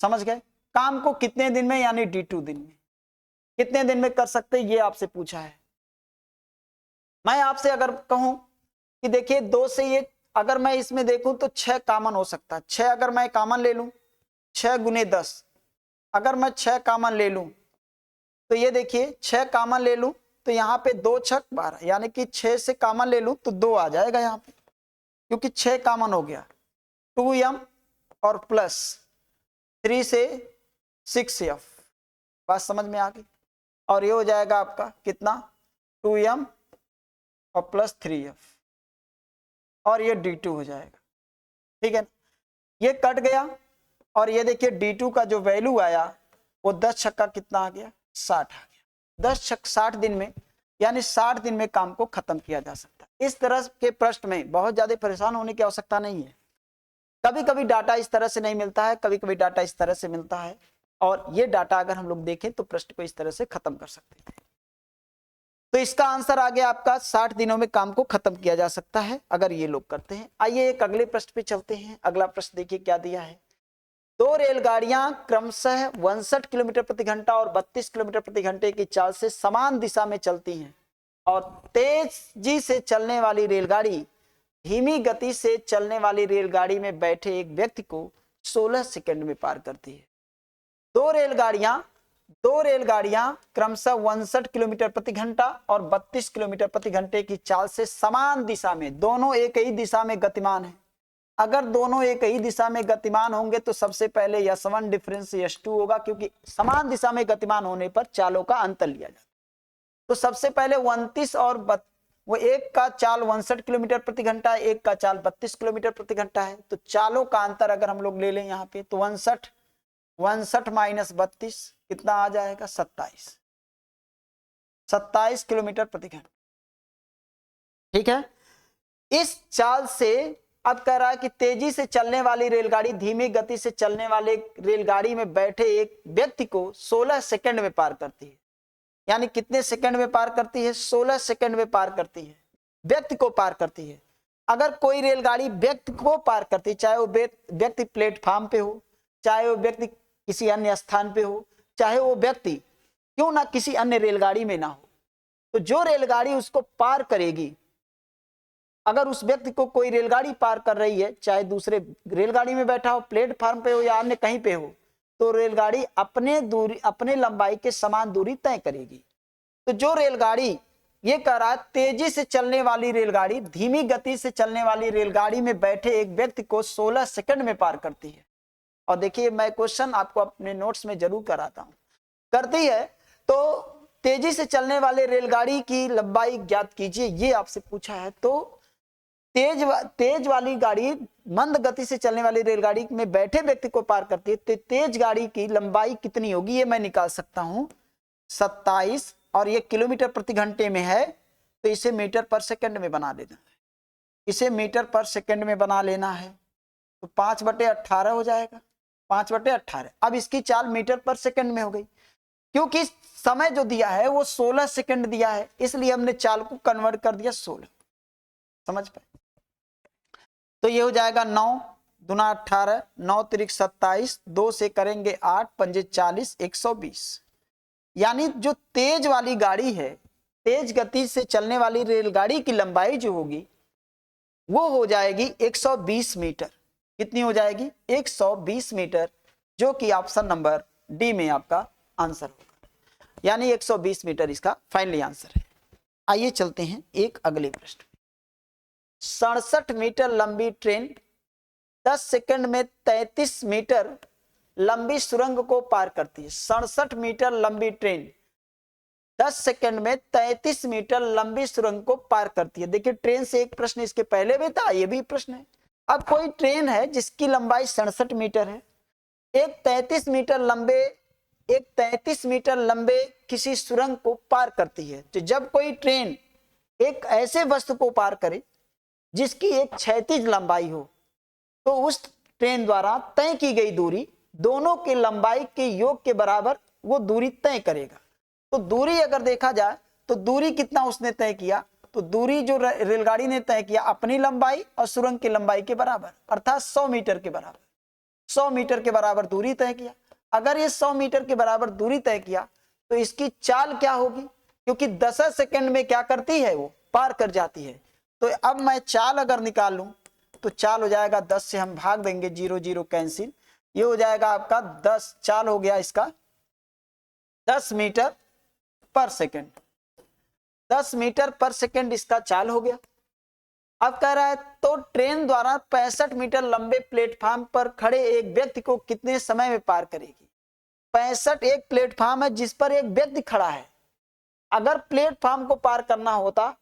समझ गए? काम को कितने दिन में, यानी D2 दिन में, कितने दिन में कर सकते हैं ये आपसे पूछा है। मैं आपसे अगर कहूं कि देखिए 2 से ये अगर मैं इसमें देखूं तो 6 कॉमन हो सकता है। 6 अगर मैं कॉमन ले लूं, 6 गुने 10, अगर मैं 6 कॉमन ले लूं तो ये देखिए 6 कॉमन ले लूं तो यहाँ पे 2 छक 12, यानी कि 6 से कॉमन ले लूं तो 2 आ जाएगा यहाँ पे, क्योंकि 6 कॉमन हो गया। 2m और प्लस 3 से 6f, बात समझ में आ गई। और ये हो जाएगा आपका कितना? 2m और प्लस 3f, और ये D2 हो जाएगा। ठीक है, ये कट गया। और ये देखिए D2 का जो वैल्यू आया वो 10 छक्का कितना आ गया? 60 आ गया। 10 छक 60 दिन में, यानी 60 दिन में काम को खत्म किया जा सकता है। इस तरह के प्रश्न में बहुत ज्यादा परेशान होने की आवश्यकता नहीं है। कभी कभी डाटा इस तरह से नहीं मिलता है, कभी कभी डाटा इस तरह से मिलता है, और ये डाटा अगर हम लोग देखें तो प्रश्न को इस तरह से खत्म कर सकते हैं। तो इसका आंसर आ गया आपका 60 दिनों में काम को खत्म किया जा सकता है अगर ये लोग करते हैं। आइए एक अगले प्रश्न पे चलते हैं। अगला प्रश्न देखिए क्या दिया है। 2 रेलगाड़ियां क्रमशः 62 किलोमीटर प्रति घंटा और 32 किलोमीटर प्रति घंटे की चाल से समान दिशा में चलती हैं, और तेजी से चलने वाली रेलगाड़ी धीमी गति से चलने वाली रेलगाड़ी में बैठे एक व्यक्ति को 16 सेकंड में पार करती है। 2 रेलगाड़ियां क्रमशः 62 किलोमीटर प्रति घंटा और 32 किलोमीटर प्रति घंटे की चाल से समान दिशा में, दोनों एक ही दिशा में गतिमान है। अगर दोनों एक ही दिशा में गतिमान होंगे तो सबसे पहले S1 डिफरेंस S2 होगा, क्योंकि समान दिशा में गतिमान होने पर चालों का अंतर लिया जाता है। तो सबसे पहले 29 और वो एक का चाल 62 किलोमीटर प्रति घंटा है, एक का चाल 32 किलोमीटर प्रति घंटा है। तो चालों का अंतर अगर हम लोग ले लें यहाँ पे तो 62 माइनस 32 कितना आ जाएगा? 27 किलोमीटर प्रति घंटा। ठीक है, इस चाल से अब कह रहा है कि तेजी से चलने वाली रेलगाड़ी धीमी गति से चलने वाले रेलगाड़ी में बैठे एक व्यक्ति को 16 सेकंड में पार करती है। यानी कितने सेकंड में पार करती है? 16 सेकंड में पार करती है, व्यक्ति को पार करती है। अगर कोई रेलगाड़ी व्यक्ति को पार करती है, चाहे वो व्यक्ति प्लेटफॉर्म पे हो, चाहे वो व्यक्ति किसी अन्य स्थान पे हो, चाहे वो व्यक्ति क्यों ना किसी अन्य रेलगाड़ी में ना हो, तो जो रेलगाड़ी उसको पार करेगी, अगर उस व्यक्ति को कोई रेलगाड़ी पार कर रही है, चाहे दूसरे रेलगाड़ी में बैठा हो, प्लेटफॉर्म पे हो या अन्य कहीं पे हो, तो रेलगाड़ी अपने लंबाई के समान दूरी तय करेगी। तो जो रेलगाड़ी ये कह रहा है तेजी से चलने वाली रेलगाड़ी धीमी गति से चलने वाली रेलगाड़ी में बैठे एक व्यक्ति को 16 सेकंड में पार करती है। और देखिए मैं क्वेश्चन आपको अपने नोट्स में जरूर कराता हूं, करती है। तो तेजी से चलने वाले रेलगाड़ी की लंबाई ज्ञात कीजिए, ये आपसे पूछा है। तो तेज वाली गाड़ी मंद गति से चलने वाली रेलगाड़ी में बैठे व्यक्ति को पार करती है, तो तेज गाड़ी की लंबाई कितनी होगी ये मैं निकाल सकता हूं 27, और ये किलोमीटर प्रति घंटे में है तो इसे मीटर पर सेकंड में बना लेना है। इसे मीटर पर सेकंड में बना लेना है तो 5/18 हो जाएगा, 5/18। अब इसकी चाल मीटर पर सेकंड में हो गई, क्योंकि समय जो दिया है वो 16 सेकंड दिया है, इसलिए हमने चाल को कन्वर्ट कर दिया 16। समझ पाए? तो ये हो जाएगा 9 दूना 18, 9 त्रिक 27, 2 से करेंगे 8, 5 40, 120। यानी जो तेज वाली गाड़ी है, तेज गति से चलने वाली रेलगाड़ी की लंबाई जो होगी वो हो जाएगी 120 मीटर। कितनी हो जाएगी? 120 मीटर। जो कि ऑप्शन नंबर डी में आपका आंसर होगा, यानी 120 मीटर इसका फाइनली आंसर है। आइए चलते हैं एक अगले प्रश्न। 67 मीटर लंबी ट्रेन 10 सेकंड में 33 मीटर लंबी सुरंग को पार करती है। 67 मीटर लंबी ट्रेन 10 सेकंड में 33 मीटर लंबी सुरंग को पार करती है। देखिए ट्रेन से एक प्रश्न इसके पहले भी था, ये भी प्रश्न है। अब कोई ट्रेन है जिसकी लंबाई 67 मीटर है, एक 33 मीटर लंबे किसी सुरंग को पार करती है। तो जब कोई ट्रेन एक ऐसे वस्तु को पार करे जिसकी एक क्षैतिज लंबाई हो, तो उस ट्रेन द्वारा तय की गई दूरी दोनों की लंबाई के योग के बराबर वो दूरी तय करेगा। तो दूरी अगर देखा जाए तो दूरी कितना उसने तय किया, तो दूरी जो रेलगाड़ी ने तय किया अपनी लंबाई और सुरंग की लंबाई के बराबर, अर्थात 100 मीटर के बराबर। 100 मीटर के बराबर दूरी तय किया। अगर ये 100 मीटर के बराबर दूरी तय किया तो इसकी चाल क्या होगी, क्योंकि 10 सेकंड में क्या करती है, वो पार कर जाती है। तो अब मैं चाल अगर निकाल लूं तो चाल हो जाएगा 10 से हम भाग देंगे, 0 0 कैंसिल, ये हो जाएगा आपका 10, चाल हो गया इसका 10 मीटर पर सेकंड। 10 मीटर पर सेकंड इसका चाल हो गया। अब कह रहा है तो ट्रेन द्वारा 65 मीटर लंबे प्लेटफार्म पर खड़े एक व्यक्ति को कितने समय में पार करेगी। 65 एक प्लेटफार्म है जिस पर एक व्यक्ति खड़ा है। अगर प्लेटफार्म को पार करना होता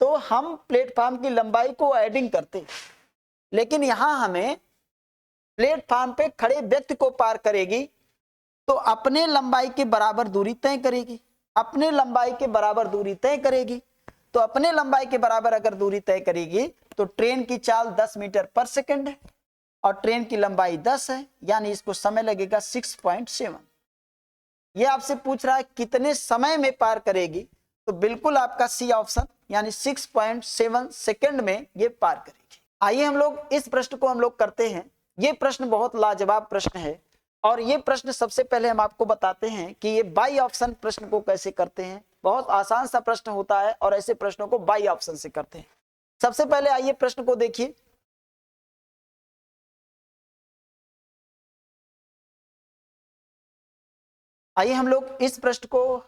तो हम प्लेटफार्म की लंबाई को एडिंग करते, लेकिन यहां हमें प्लेटफार्म पे खड़े व्यक्ति को पार करेगी तो अपने लंबाई के बराबर दूरी तय करेगी, अपने लंबाई के बराबर दूरी तय करेगी। तो अपने लंबाई के बराबर अगर दूरी तय करेगी तो ट्रेन की चाल 10 मीटर पर सेकंड है और ट्रेन की लंबाई 10 है, यानी इसको समय लगेगा 6.7। ये आपसे पूछ रहा है कितने समय में पार करेगी, तो बिल्कुल आपका सी ऑप्शन, यानी 6.7 सेकंड में ये पार करेगी। आइए हम लोग इस प्रश्न को हम लोग करते हैं। ये प्रश्न बहुत लाजवाब प्रश्न है और ये प्रश्न सबसे पहले हम आपको बताते हैं कि ये बाई ऑप्शन प्रश्न को कैसे करते हैं। बहुत आसान सा प्रश्न होता है और ऐसे प्रश्नों को बाई ऑप्शन से करते हैं। सबसे पहले आइए प्रश्न को देखिए। आइए हम लोग इस प्रश्न को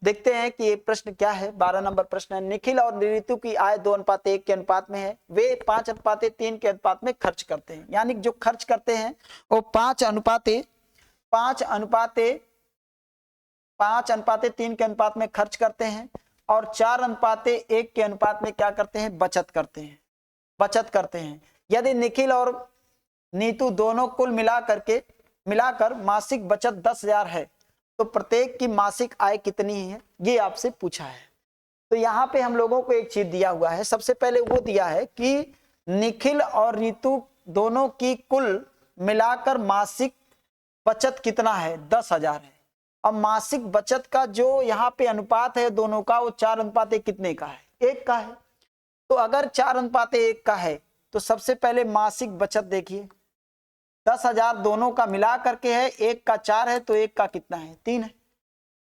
देखते हैं कि ये प्रश्न क्या है। 12 नंबर प्रश्न है। निखिल और ऋतु की आय 2:1 के अनुपात में है। वे 5:3 के अनुपात में खर्च करते हैं, यानी जो खर्च करते हैं वो 5:3 के अनुपात में खर्च करते हैं और 4:1 के अनुपात में क्या करते हैं, बचत करते हैं। यदि निखिल और नीतू दोनों कुल मिलाकर मासिक बचत 10,000 है तो प्रत्येक की मासिक आय कितनी है, ये आपसे पूछा है। तो यहाँ पे हम लोगों को एक चीज दिया हुआ है। सबसे पहले वो दिया है कि निखिल और ऋतु दोनों की कुल मिलाकर मासिक बचत कितना है, 10,000 है। अब मासिक बचत का जो यहाँ पे अनुपात है दोनों का, वो 4:1 कितने का है, 1 का है। तो अगर 4:1 का है तो सबसे पहले मासिक बचत देखिए, 10,000 दोनों का मिला करके है, 1 का 4 है तो 1 का कितना है, 3 है।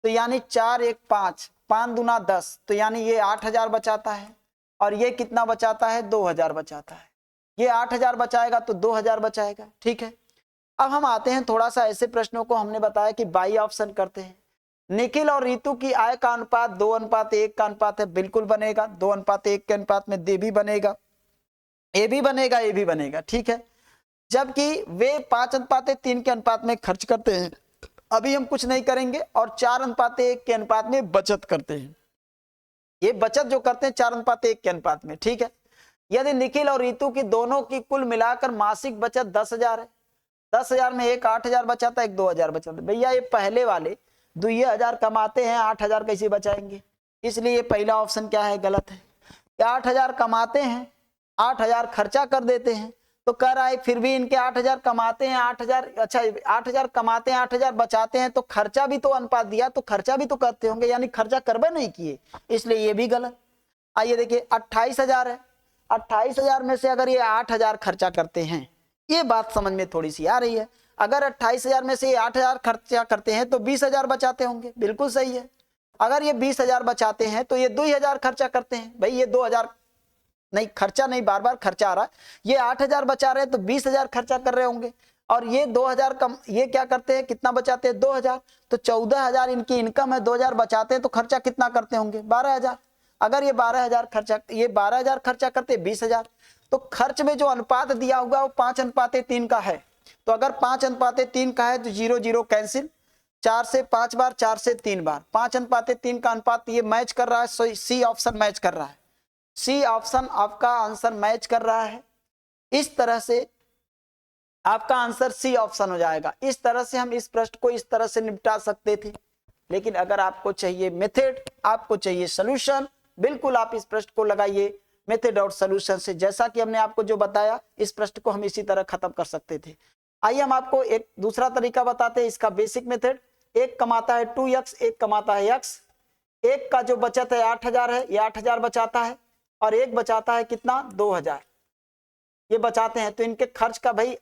तो यानी 4 1 5, 5 दूना 10, तो यानी ये 8,000 बचाता है और ये कितना बचाता है, 2,000 बचाता है। ये 8,000 बचाएगा तो 2,000 बचाएगा, ठीक है। अब हम आते हैं थोड़ा सा ऐसे प्रश्नों को हमने बताया कि बाई ऑप्शन करते हैं। निखिल और ऋतु की आय का अनुपात 2:1 का अनुपात है, बिल्कुल बनेगा। 2:1 के अनुपात में दे भी बनेगा, ए भी बनेगा, ए भी बनेगा, ठीक है। जबकि वे 5:3 के अनुपात में खर्च करते हैं, अभी हम कुछ नहीं करेंगे, और 4:1 के अनुपात में बचत करते हैं। ये बचत जो करते हैं 4:1 के अनुपात में, ठीक है। यदि निखिल और ऋतु की दोनों की कुल मिलाकर मासिक बचत 10,000 है, 10,000 में एक 8,000 बचाता है, एक 2,000 बचाता है। भैया ये पहले वाले 2,000 कमाते हैं, 8,000 कैसे बचाएंगे, इसलिए ये पहला ऑप्शन क्या है, गलत है। 8,000 कमाते हैं, 8,000 खर्चा कर देते हैं, तो कह रहा है फिर भी इनके 8,000 कमाते हैं, 8,000, अच्छा 8,000 कमाते हैं, 8,000 बचाते हैं, तो खर्चा भी तो अनुपात दिया, तो खर्चा भी तो करते होंगे, यानी खर्चा करबे नहीं किए, इसलिए ये भी गलत। आइए देखिए 28,000 है, 28,000 में से अगर ये 8,000 खर्चा करते हैं, ये बात समझ में थोड़ी सी आ रही है। अगर 28,000 में से ये 8,000 खर्चा करते हैं तो 20,000 बचाते होंगे, बिल्कुल सही है। अगर ये 20,000 बचाते हैं तो ये 2,000 खर्चा करते हैं, भाई ये 2,000 नहीं, खर्चा नहीं, बार बार खर्चा आ रहा है। ये 8,000 बचा रहे हैं तो 20,000 खर्चा कर रहे होंगे। और ये 2000 कम, ये क्या करते हैं, कितना बचाते हैं, 2000। तो 14000 इनकी इनकम है, 2000 बचाते हैं, तो खर्चा कितना करते होंगे, 12000। अगर ये 12000 खर्चा, ये 12000 खर्चा करते 20000, तो खर्च में जो अनुपात दिया होगा वो 5:3 का है। तो अगर 5:3 का है तो 0 0 कैंसिल, 4 से 5 बार, 4 से 3 बार, 5:3 का अनुपात ये मैच कर रहा है। सो सी ऑप्शन मैच कर रहा है, सी ऑप्शन आपका आंसर मैच कर रहा है। इस तरह से आपका आंसर सी ऑप्शन हो जाएगा। इस तरह से हम इस प्रश्न को इस तरह से निपटा सकते थे। लेकिन अगर आपको चाहिए मेथड, आपको चाहिए सॉल्यूशन, बिल्कुल आप इस प्रश्न को लगाइए मेथड और सॉल्यूशन से। जैसा कि हमने आपको जो बताया, इस प्रश्न को हम इसी तरह खत्म कर सकते थे। आइए हम आपको एक दूसरा तरीका बताते हैं, इसका बेसिक मेथड। एक कमाता है 2x, एक कमाता है x। एक का जो बचत है 8000 है, ये 8000 बचाता है, और एक बचाता है कितना, 2000, ये बचाते हैं। तो इनके खर्च का, भाई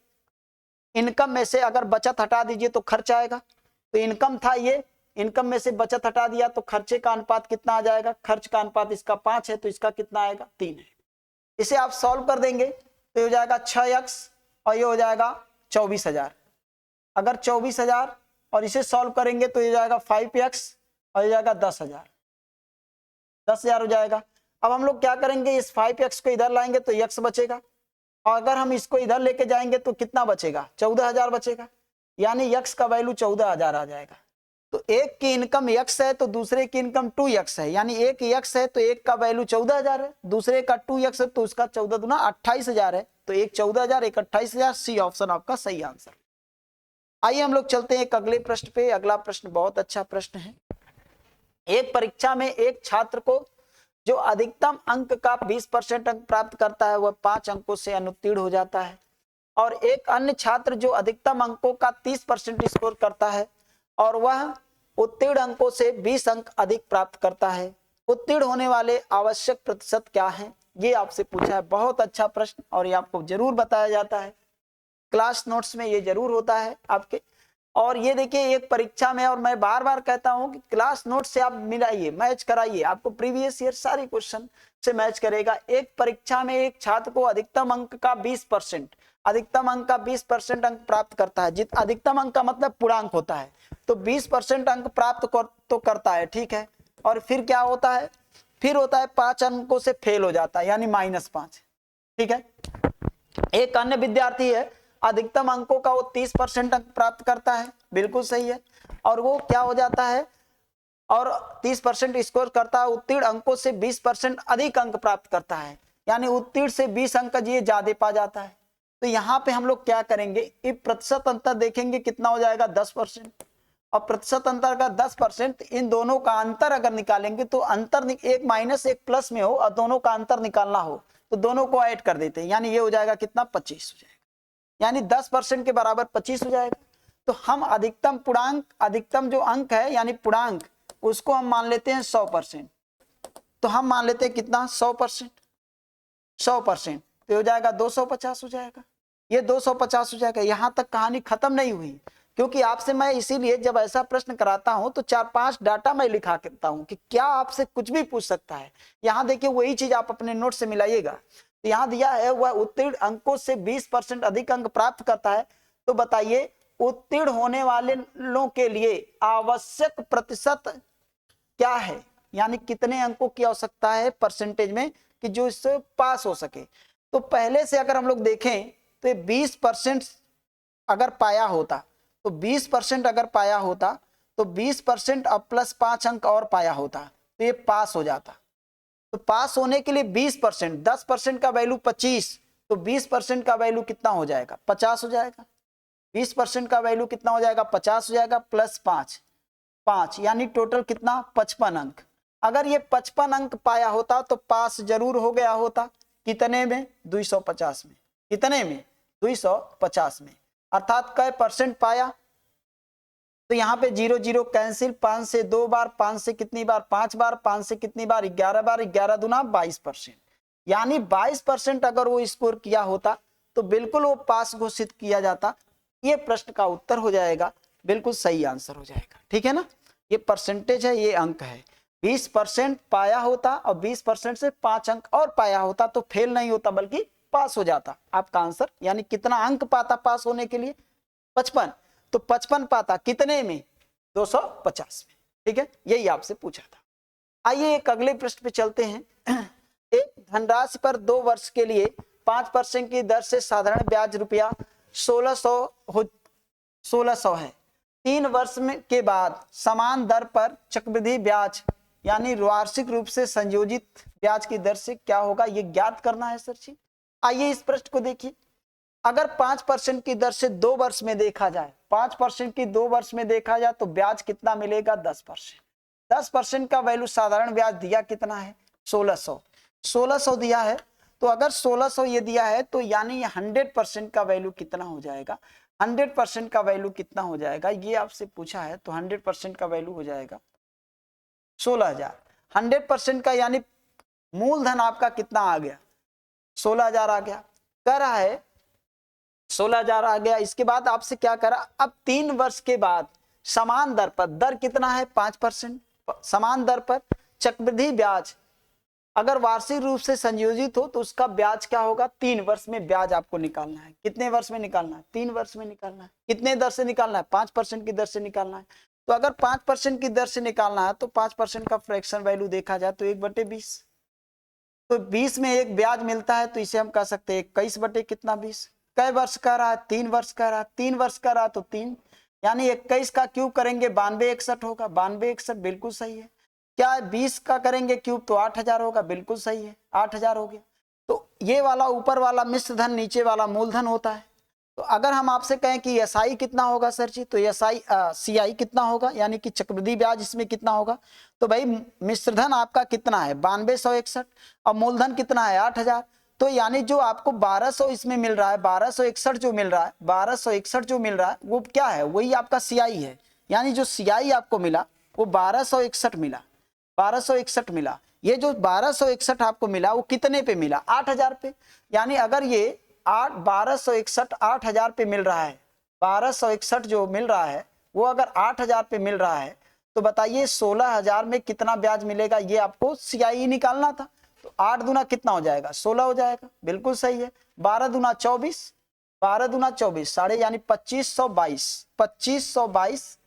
इनकम में से अगर बचत हटा दीजिए तो खर्च आएगा। तो इनकम था ये, इनकम में से बचत हटा दिया तो खर्चे का अनुपात कितना आ जाएगा, खर्च का अनुपात इसका 5 है, तो इसका कितना आएगा, 3 है। इसे आप सॉल्व कर देंगे तो ये हो जाएगा 6x और ये हो जाएगा 24000। अगर 24000 और इसे सॉल्व करेंगे तो ये जाएगा 5x और ये जाएगा 10000, 10000 हो जाएगा। अब हम लोग क्या करेंगे, इस 5x को इधर लाएंगे तो x बचेगा, और अगर हम इसको इधर लेके जाएंगे तो कितना बचेगा, 14000 बचेगा, यानी x का वैल्यू 14000 आ जाएगा। तो एक की इनकम x है तो दूसरे की इनकम 2x है, यानी एक x है तो एक का वैल्यू 14000 है, दूसरे का 2x है तो उसका 14 दूना 28000 है। तो एक 14000, एक 28000, सी ऑप्शन आपका सही आंसर। आइए हम लोग चलते हैं एक अगले प्रश्न पे। अगला प्रश्न बहुत अच्छा प्रश्न है। एक परीक्षा में एक छात्र को जो अधिकतम अंक का 20% अंक प्राप्त करता है वह 5 अंकों से अनुत्तीर्ण हो जाता है, और एक अन्य छात्र जो अधिकतम अंकों का 30% स्कोर करता है और वह उत्तीर्ण अंकों से 20 अंक अधिक प्राप्त करता है। उत्तीर्ण होने वाले आवश्यक प्रतिशत क्या है, ये आपसे पूछा है। बहुत अच्छा प्रश्न, और ये आपको जरूर बताया जाता है, क्लास नोट्स में ये जरूर होता है आपके। और ये देखिए एक परीक्षा में, और मैं बार बार कहता हूं कि क्लास नोट से आप मिलाइए, मैच कराइए, आपको प्रीवियस ईयर सारे क्वेश्चन से मैच करेगा। एक परीक्षा में एक छात्र को अधिकतम अंक का 20%, अधिकतम अंक का 20% अंक प्राप्त करता है। जित अधिकतम अंक का मतलब पूर्णांक होता है, तो 20% अंक प्राप्त तो करता है, ठीक है। और फिर क्या होता है, फिर होता है 5 अंकों से फेल हो जाता है, यानी -5, ठीक है। एक अन्य विद्यार्थी है, अधिकतम अंकों का वो 30% अंक प्राप्त करता है, बिल्कुल सही है, और वो क्या हो जाता है, और 30% स्कोर करता है, उत्तीर्ण अंकों से 20% अधिक अंक प्राप्त करता है, यानी उत्तीर्ण से 20 अंक ये ज्यादा पा जाता है। तो यहाँ पे हम लोग क्या करेंगे, ये प्रतिशत अंतर देखेंगे कितना हो जाएगा, 10%, और प्रतिशत अंतर का 10%, इन दोनों का अंतर अगर निकालेंगे तो अंतर एक माइनस एक प्लस में हो और दोनों का अंतर निकालना हो तो दोनों को ऐड कर देते हैं, यानी ये हो जाएगा कितना, 25 हो जाएगा, यानी 10% के बराबर 25 हो जाएगा। तो हम अधिकतम पूर्णांक, अधिकतम जो अंक है यानी पूर्णांक, उसको हम मान लेते हैं 100%। तो हम मान लेते हैं कितना, 100%, 100%, तो हो जाएगा 250 हो जाएगा, ये 250 हो जाएगा। यहां तक कहानी खत्म नहीं हुई, क्योंकि आपसे मैं इसीलिए जब ऐसा प्रश्न कराता हूं तो 4-5 डाटा मैं लिखा करता हूं कि क्या आपसे कुछ भी पूछ सकता है। यहां देखिए वही चीज आप अपने नोट से मिलाइएगा। तो यहाँ दिया है वह उत्तीर्ण अंकों से 20% अधिक अंक प्राप्त करता है, तो बताइए उत्तीर्ण होने वाले लोगों के लिए आवश्यक प्रतिशत क्या है, यानी कितने अंकों की आवश्यकता है परसेंटेज में कि जो इससे पास हो सके। तो पहले से अगर हम लोग देखें तो 20% अगर पाया होता, तो 20% अगर पाया होता तो 20% अब प्लस 5 अंक और पाया होता तो ये पास हो जाता। तो पास होने के लिए 20%, 10% का वैल्यू 25, तो 20% का वैल्यू कितना हो जाएगा, 50 हो जाएगा। 20% का वैल्यू कितना हो जाएगा, 50 हो जाएगा, प्लस 5, यानी टोटल कितना, 55 अंक। अगर ये 55 अंक पाया होता तो पास जरूर हो गया होता, कितने में, 250 में, कितने में, 250 में, अर्थात कै परसेंट पाया। तो यहाँ पे 0 0 कैंसिल, 5 से 2 बार, 5 से कितनी बार, 5 बार, 5 से कितनी बार, 11 बार, 11 दूना 22%, यानी 22% अगर वो स्कोर किया होता तो बिल्कुल वो पास घोषित किया जाता। ये प्रश्न का उत्तर हो जाएगा, बिल्कुल सही आंसर हो जाएगा, ठीक है ना। ये परसेंटेज है, ये अंक है। 20% पाया होता और 20% से 5 अंक और पाया होता तो फेल नहीं होता बल्कि पास हो जाता आपका आंसर। यानी कितना अंक पाता पास होने के लिए, 55, तो 55 पाता कितने में? 250 में। ठीक है, यही आपसे पूछा था। आइए एक अगले प्रश्न पे चलते हैं। एक धनराशि पर 2 वर्ष के लिए 5% की दर से साधारण ब्याज रुपया 1600 है। 3 वर्ष में के बाद समान दर पर चक्रवृद्धि ब्याज यानी वार्षिक रूप से संयोजित ब्याज की दर से क्या होगा, ये ज्ञात करना है सर जी। आइए इस प्रश्न को देखिए। अगर 5% की दर से 2 वर्ष में देखा जाए, 5% की 2 वर्ष में देखा जाए तो ब्याज कितना मिलेगा? 10%। 10% का वैल्यू साधारण ब्याज दिया कितना है? 1600 दिया है। तो अगर 1600 ये दिया है तो यानी 100% का वैल्यू कितना हो जाएगा? 100% का वैल्यू कितना हो जाएगा ये आपसे पूछा है। तो 100% का वैल्यू हो जाएगा 16,000। 100% का यानी मूलधन आपका कितना आ गया? 16,000 आ गया। कह रहा है 16,000 आ गया। इसके बाद आपसे क्या करा? अब 3 वर्ष के बाद समान दर पर, दर कितना है? 5%। समान दर पर चक्रवृद्धि ब्याज अगर वार्षिक रूप से संयोजित हो तो उसका ब्याज क्या होगा? 3 वर्ष में ब्याज आपको निकालना है। कितने वर्ष में निकालना है? 3 वर्ष में निकालना है। कितने दर से निकालना है? 5% की दर से निकालना है। तो अगर 5% की दर से निकालना है तो 5% का फ्रैक्शन वैल्यू देखा जाए तो 1/20। तो 20 में एक ब्याज मिलता है तो इसे हम कह सकते हैं 21 बटे कितना 20। कई वर्ष का रहा है? 3 वर्ष का रहा। 3 वर्ष का रहा तो 3 यानी 21 का क्यूब करेंगे 9261 होगा। 9261 बिल्कुल सही है। क्या 20 का करेंगे क्यूब तो 8000 होगा। बिल्कुल सही है, 8000 हो गया। तो ये वाला ऊपर वाला मिश्र धन, नीचे वाला मूलधन होता है। तो अगर हम आपसे कहें कि एसआई कितना होगा सर जी, तो एसआई सीआई कितना होगा यानी कि चक्रवृद्धि ब्याज इसमें कितना होगा? तो भाई मिश्रधन आपका कितना है? 9261 और मूलधन कितना है? 8000। तो यानी जो आपको 1200 इसमें मिल रहा है, 1261 जो मिल रहा है, 1261 जो मिल रहा है वो क्या है? वही आपका सीआई है। यानी जो सीआई आपको मिला वो 1261 मिला, 1261 मिला। ये जो 1261 आपको मिला वो कितने पे मिला? 8000 पे। यानी अगर ये 1261 8000 पे मिल रहा है, 1261 जो मिल रहा है वो अगर 8000 पे मिल रहा है तो बताइए 16,000 में कितना ब्याज मिलेगा? ये आपको सीआई निकालना था। तो 8 दूना कितना हो जाएगा? 16 हो जाएगा। बिल्कुल सही है। 12 दूना 24, 12 दूना 24 साढ़े यानी 2522, 2522,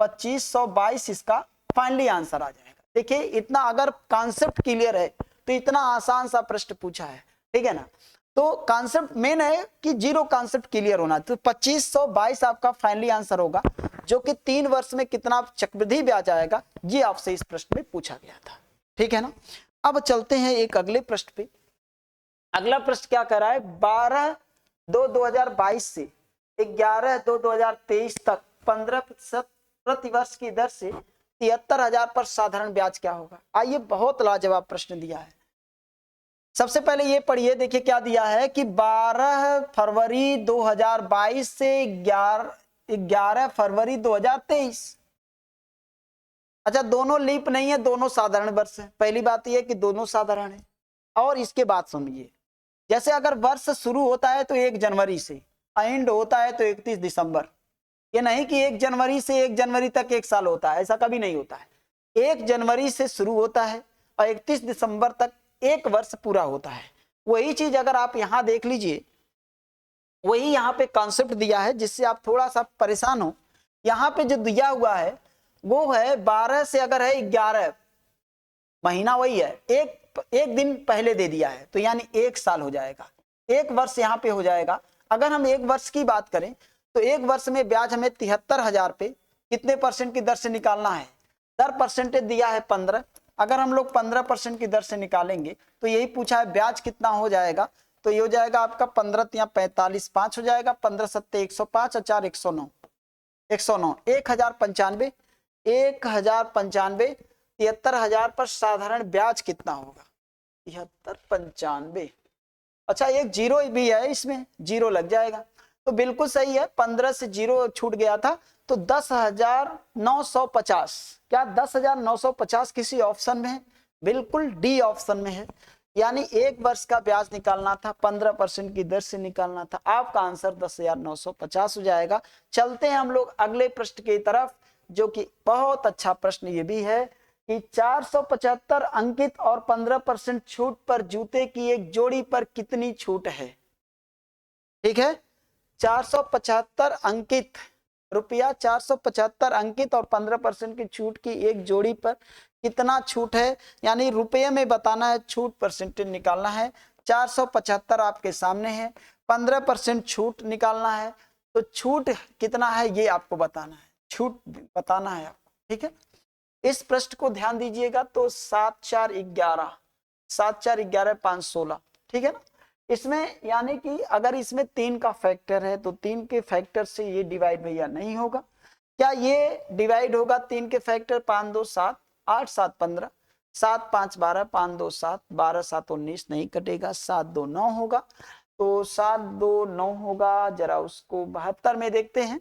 2522 इसका फाइनली आंसर आ जाएगा। देखिए इतना अगर कॉन्सेप्ट क्लियर है तो इतना आसान सा प्रश्न पूछा है। ठीक है ना। तो कॉन्सेप्ट मेन है कि जीरो कॉन्सेप्ट क्लियर होना। तो 2522 आपका फाइनली आंसर होगा, जो कि 3 वर्ष में कितना चक्रवृद्धि ब्याज आएगा ये आपसे इस प्रश्न में पूछा गया था। ठीक है ना। अब चलते हैं एक अगले प्रश्न पे। अगला प्रश्न क्या कर रहा है? 12/2/2022 से 11/2/2023 तक 15% प्रतिवर्ष की दर से 73,000 पर साधारण ब्याज क्या होगा? आइए बहुत लाजवाब प्रश्न दिया है। सबसे पहले ये पढ़िए, देखिए क्या दिया है कि 12 फरवरी 2022 से 11 फरवरी 2023। अच्छा दोनों लीप नहीं है, दोनों साधारण वर्ष है। पहली बात यह कि दोनों साधारण है। और इसके बाद समझिए, जैसे अगर वर्ष शुरू होता है तो 1 जनवरी से, एंड होता है तो 31 दिसंबर। ये नहीं कि 1 जनवरी से 1 जनवरी तक 1 साल होता है, ऐसा कभी नहीं होता है। 1 जनवरी से शुरू होता है और 31 दिसंबर तक 1 वर्ष पूरा होता है। वही चीज अगर आप यहां देख लीजिए, वही यहाँ पे कॉन्सेप्ट दिया है जिससे आप थोड़ा सा परेशान हो। यहाँ पे जो दिया हुआ है वो है 12 से अगर है 11 महीना, वही है एक दिन पहले दे दिया है तो यानी 1 साल हो जाएगा, 1 वर्ष यहाँ पे हो जाएगा। अगर हम 1 वर्ष की बात करें तो 1 वर्ष में ब्याज हमें 73,000 पे कितने % की दर से निकालना है? दर परसेंटेज दिया है 15। अगर हम लोग 15% की दर से निकालेंगे तो यही पूछा है ब्याज कितना हो जाएगा। तो ये हो जाएगा आपका 15 या 45, 5 हो जाएगा, 15 सत्ते 105 और 4 109, 109 1095, 1095 73,000 पर साधारण ब्याज कितना होगा? 7395। अच्छा एक जीरो भी है, इसमें जीरो लग जाएगा तो बिल्कुल सही है। 15 से जीरो छूट गया था तो 10,950। क्या 10,950 किसी ऑप्शन में है? बिल्कुल डी ऑप्शन में है। यानी 1 वर्ष का ब्याज निकालना था, 15% की दर से निकालना था। आपका आंसर 10,950 हो जाएगा। चलते हैं हम लोग अगले प्रश्न की तरफ, जो कि बहुत अच्छा प्रश्न ये भी है कि 475 अंकित और 15% छूट पर जूते की एक जोड़ी पर कितनी छूट है? ठीक है, 475 अंकित रुपया, 475 अंकित और 15% की छूट की एक जोड़ी पर कितना छूट है, यानी रुपये में बताना है, छूट परसेंटेज निकालना है। 475 आपके सामने है, 15% छूट निकालना है, तो छूट कितना है ये आपको बताना है, छूट बताना है आपको, ठीक है। इस प्रश्न को ध्यान दीजिएगा, तो 7 4 11, 7 4 11 5 16, ठीक है ना। इसमें यानी कि अगर इसमें 3 का फैक्टर है तो 3 के फैक्टर से ये डिवाइड भैया नहीं होगा। क्या ये डिवाइड होगा 3 के फैक्टर, 5 2 7, 8 7 15, 7 5 12, 5 2 7, 12 7 19, नहीं कटेगा, 7 2 9 होगा, तो 7 2 9 होगा। जरा उसको 72 में देखते हैं,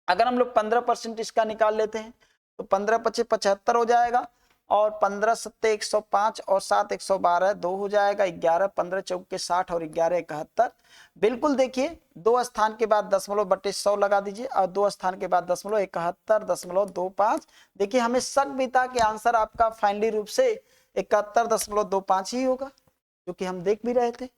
अगर हम लोग 15% इसका निकाल लेते हैं तो 15 पचे 75 हो जाएगा, और 15 सत्ते 105 और 7 112, 2 हो जाएगा, 11 15 चौके 60 और 11 71। बिल्कुल देखिए, 2 स्थान के बाद दशमलव बटे 100 लगा दीजिए, और 2 स्थान के बाद दशमलव 71.25। देखिए हमें शक भी था कि आंसर आपका फाइनली रूप से 71.25 ही होगा, क्योंकि हम देख भी रहे थे,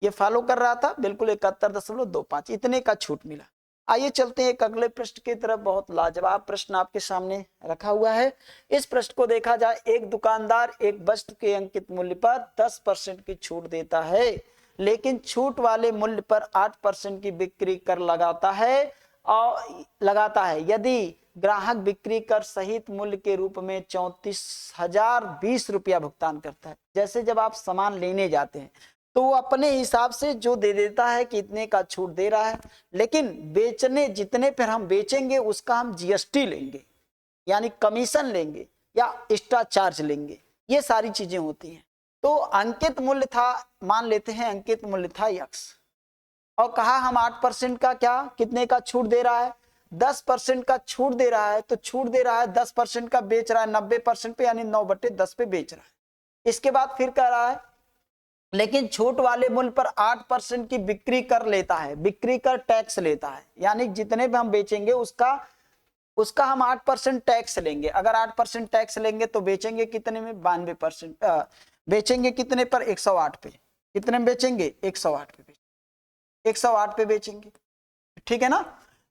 ये फॉलो कर रहा था, बिल्कुल 71.25, इतने का छूट मिला। आइए चलते हैं एक अगले प्रश्न की तरफ। बहुत लाजवाब प्रश्न आपके सामने रखा हुआ है। इस प्रश्न को देखा जाए, एक दुकानदार एक वस्तु के अंकित मूल्य पर 10% की छूट देता है, लेकिन छूट वाले मूल्य पर 8% की बिक्री कर लगाता है यदि ग्राहक बिक्री कर सहित मूल्य के रूप में 34,020 रुपया भुगतान करता है। जैसे जब आप सामान लेने जाते हैं तो वो अपने हिसाब से जो दे देता है कि इतने का छूट दे रहा है, लेकिन बेचने जितने पर हम बेचेंगे उसका हम जीएसटी लेंगे, यानी कमीशन लेंगे या एक्स्ट्रा चार्ज लेंगे, ये सारी चीजें होती हैं। तो अंकित मूल्य था, मान लेते हैं अंकित मूल्य था x, और कहा हम 8% का क्या कितने का छूट दे रहा है, 10% का छूट दे रहा है, तो छूट दे रहा है 10% का, बेच रहा है 90% पे, यानी 9/10 पे बेच रहा है। इसके बाद फिर कह रहा है लेकिन छूट वाले मूल्य पर 8% की बिक्री कर लेता है, बिक्री कर टैक्स लेता है, यानी जितने भी हम बेचेंगे उसका हम 8% टैक्स लेंगे। अगर 8% टैक्स लेंगे तो बेचेंगे कितने में, 92%, बेचेंगे कितने पर, 108 पे। कितने में बेचेंगे, 108 पे, 108 पे बेचेंगे, ठीक है ना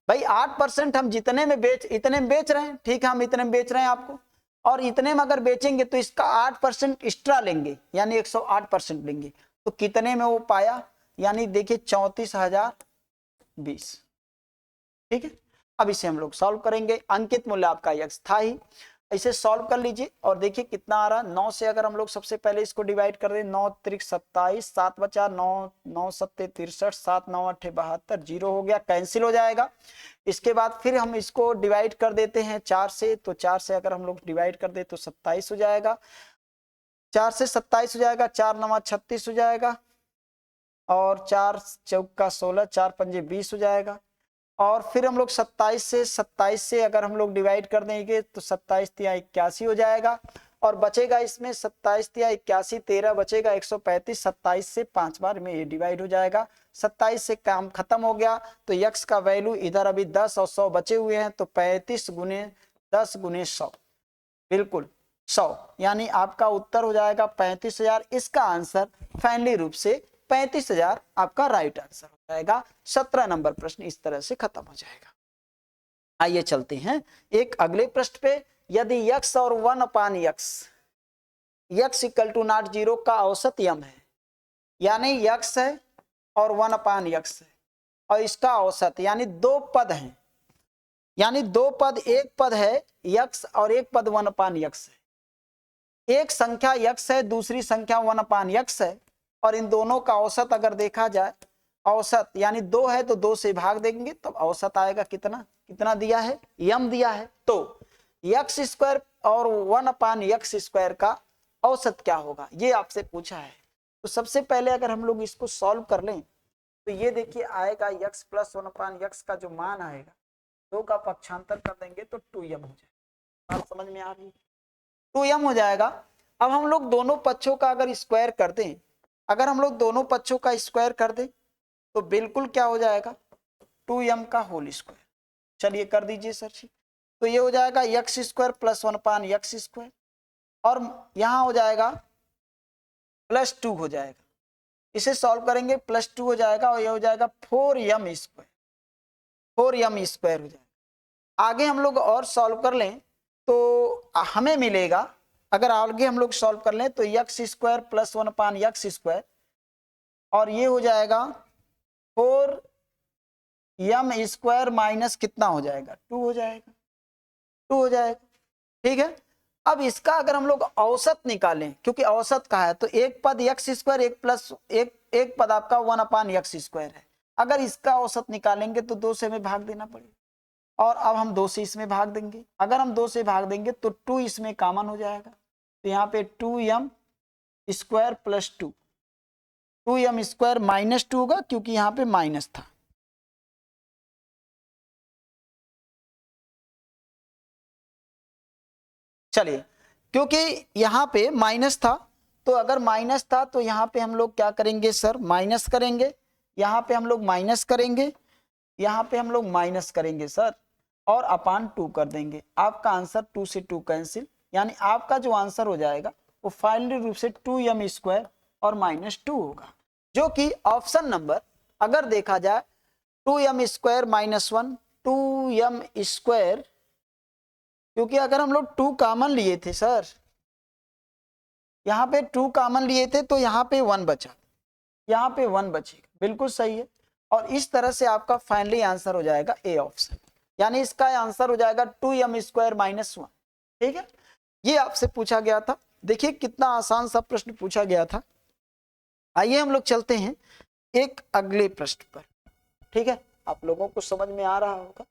भाई। 8% हम जितने में इतने में बेच रहे हैं, ठीक है, हम इतने में बेच रहे हैं आपको, और इतने में अगर बेचेंगे तो इसका 8% एक्स्ट्रा लेंगे, यानी 108% लेंगे, तो कितने में वो पाया, यानी देखिए 34,020, ठीक है। अब इसे हम लोग सॉल्व करेंगे, अंकित मूल्य आपका यक्स था ही, इसे सॉल्व कर लीजिए और देखिए कितना आ रहा है। 9 से अगर हम लोग सबसे पहले इसको डिवाइड कर दें, 9 त्रिक 27, 7 बचा 9, 9 सत्ते 63, 7 9 8 72, 0 हो गया, कैंसिल हो जाएगा। इसके बाद फिर हम इसको डिवाइड कर देते हैं 4 से, तो 4 से अगर हम लोग डिवाइड कर दे तो 27 हो जाएगा, 4 से 27 हो जाएगा, 4 9 36 हो जाएगा, और 4 चौका 16, 4 पंजे 20 हो जाएगा। और फिर हम लोग 27 से अगर हम लोग डिवाइड कर देंगे तो 27 तिया 81 हो जाएगा, और बचेगा इसमें 27 तिया 81, 13 बचेगा 135, 27 से 5 बार में ये डिवाइड हो जाएगा, 27 से काम खत्म हो गया। तो यक्स का वैल्यू इधर अभी 10 और 100 बचे हुए हैं, तो 35 गुने 10 गुने 100, बिल्कुल 100, यानी आपका उत्तर हो जाएगा 35,000। इसका आंसर फाइनली रूप से 35,000 आपका राइट आंसर हो जाएगा। 17 नंबर प्रश्न इस तरह से खत्म हो जाएगा। आइए चलते हैं एक अगले प्रश्न पे। यदि यक्स और 1/x x equal to not 0 का औसत यम है, यानी यक्स है और 1/x है, और इसका औसत, यानी दो पद हैं, यानी दो पद, एक पद है यक्स और एक पद 1/x है। एक संख्या यक्स है, दूसरी संख्या 1/x है, और इन दोनों का औसत अगर देखा जाए, औसत यानी 2 है तो 2 से भाग देंगे तब औसत आएगा कितना, कितना दिया है, यम दिया है। तो यक्स स्क्वायर और 1/x स्क्वायर का औसत क्या होगा, ये आपसे पूछा है। तो सबसे पहले अगर हम लोग इसको सॉल्व कर लें तो ये देखिए आएगा यक्स प्लस 1/x का जो मान आएगा, 2 का पक्षांतर कर देंगे तो 2m हो जाएगा। बात समझ में आ रही है, 2m हो जाएगा। अब हम लोग दोनों पक्षों का अगर स्क्वायर कर दें, अगर हम लोग दोनों पक्षों का स्क्वायर कर दें तो बिल्कुल क्या हो जाएगा, 2m का होल स्क्वायर। चलिए कर दीजिए सर जी, तो ये हो जाएगा x square plus 1/x square, और यहाँ हो जाएगा +2 हो जाएगा, इसे सॉल्व करेंगे +2 हो जाएगा और ये हो जाएगा 4m स्क्वायर, 4m स्क्वायर हो जाएगा। आगे हम लोग और सॉल्व कर लें तो हमें मिलेगा, अगर आगे हम लोग सॉल्व कर लें तो x square plus 1/x square और ये हो जाएगा 4m स्क्वायर माइनस कितना हो जाएगा 2 हो जाएगा, 2 हो जाएगा। ठीक है, अब इसका अगर हम लोग औसत निकालें, क्योंकि औसत का है तो एक पद x स्क्वायर एक प्लस एक पद आपका 1/x स्क्वायर है। अगर इसका औसत निकालेंगे तो 2 से हमें भाग देना पड़ेगा और अब हम 2 से इसमें भाग देंगे। अगर हम 2 से भाग देंगे तो 2 इसमें कॉमन हो जाएगा, तो यहाँ पे 2m square plus 2, 2m square minus 2 होगा क्योंकि यहाँ पे माइनस था। चलिए, क्योंकि यहाँ पे माइनस था तो अगर माइनस था तो यहाँ पे हम लोग क्या करेंगे सर, माइनस करेंगे, यहाँ पे हम लोग माइनस करेंगे, यहाँ पे हम लोग माइनस करेंगे सर और अपान 2 कर देंगे। आपका आंसर 2 से 2 कैंसिल, यानी आपका जो आंसर हो जाएगा वो फाइनली रूप से 2m स्क्वायर और -2 होगा, जो कि ऑप्शन नंबर अगर देखा जाए 2m स्क्वायर -1, 2m स्क्वायर, क्योंकि अगर हम लोग 2 कॉमन लिए थे सर, यहाँ पे 2 कॉमन लिए थे तो यहाँ पे 1 बचा, यहाँ पे 1 बचेगा, बिल्कुल सही है। और इस तरह से आपका फाइनली आंसर हो जाएगा ए ऑप्शन, यानी इसका आंसर हो जाएगा 2m स्क्वायर -1। ठीक है, ये आपसे पूछा गया था। देखिए कितना आसान सा प्रश्न पूछा गया था। आइए हम लोग चलते हैं एक अगले प्रश्न पर। ठीक है, आप लोगों को समझ में आ रहा होगा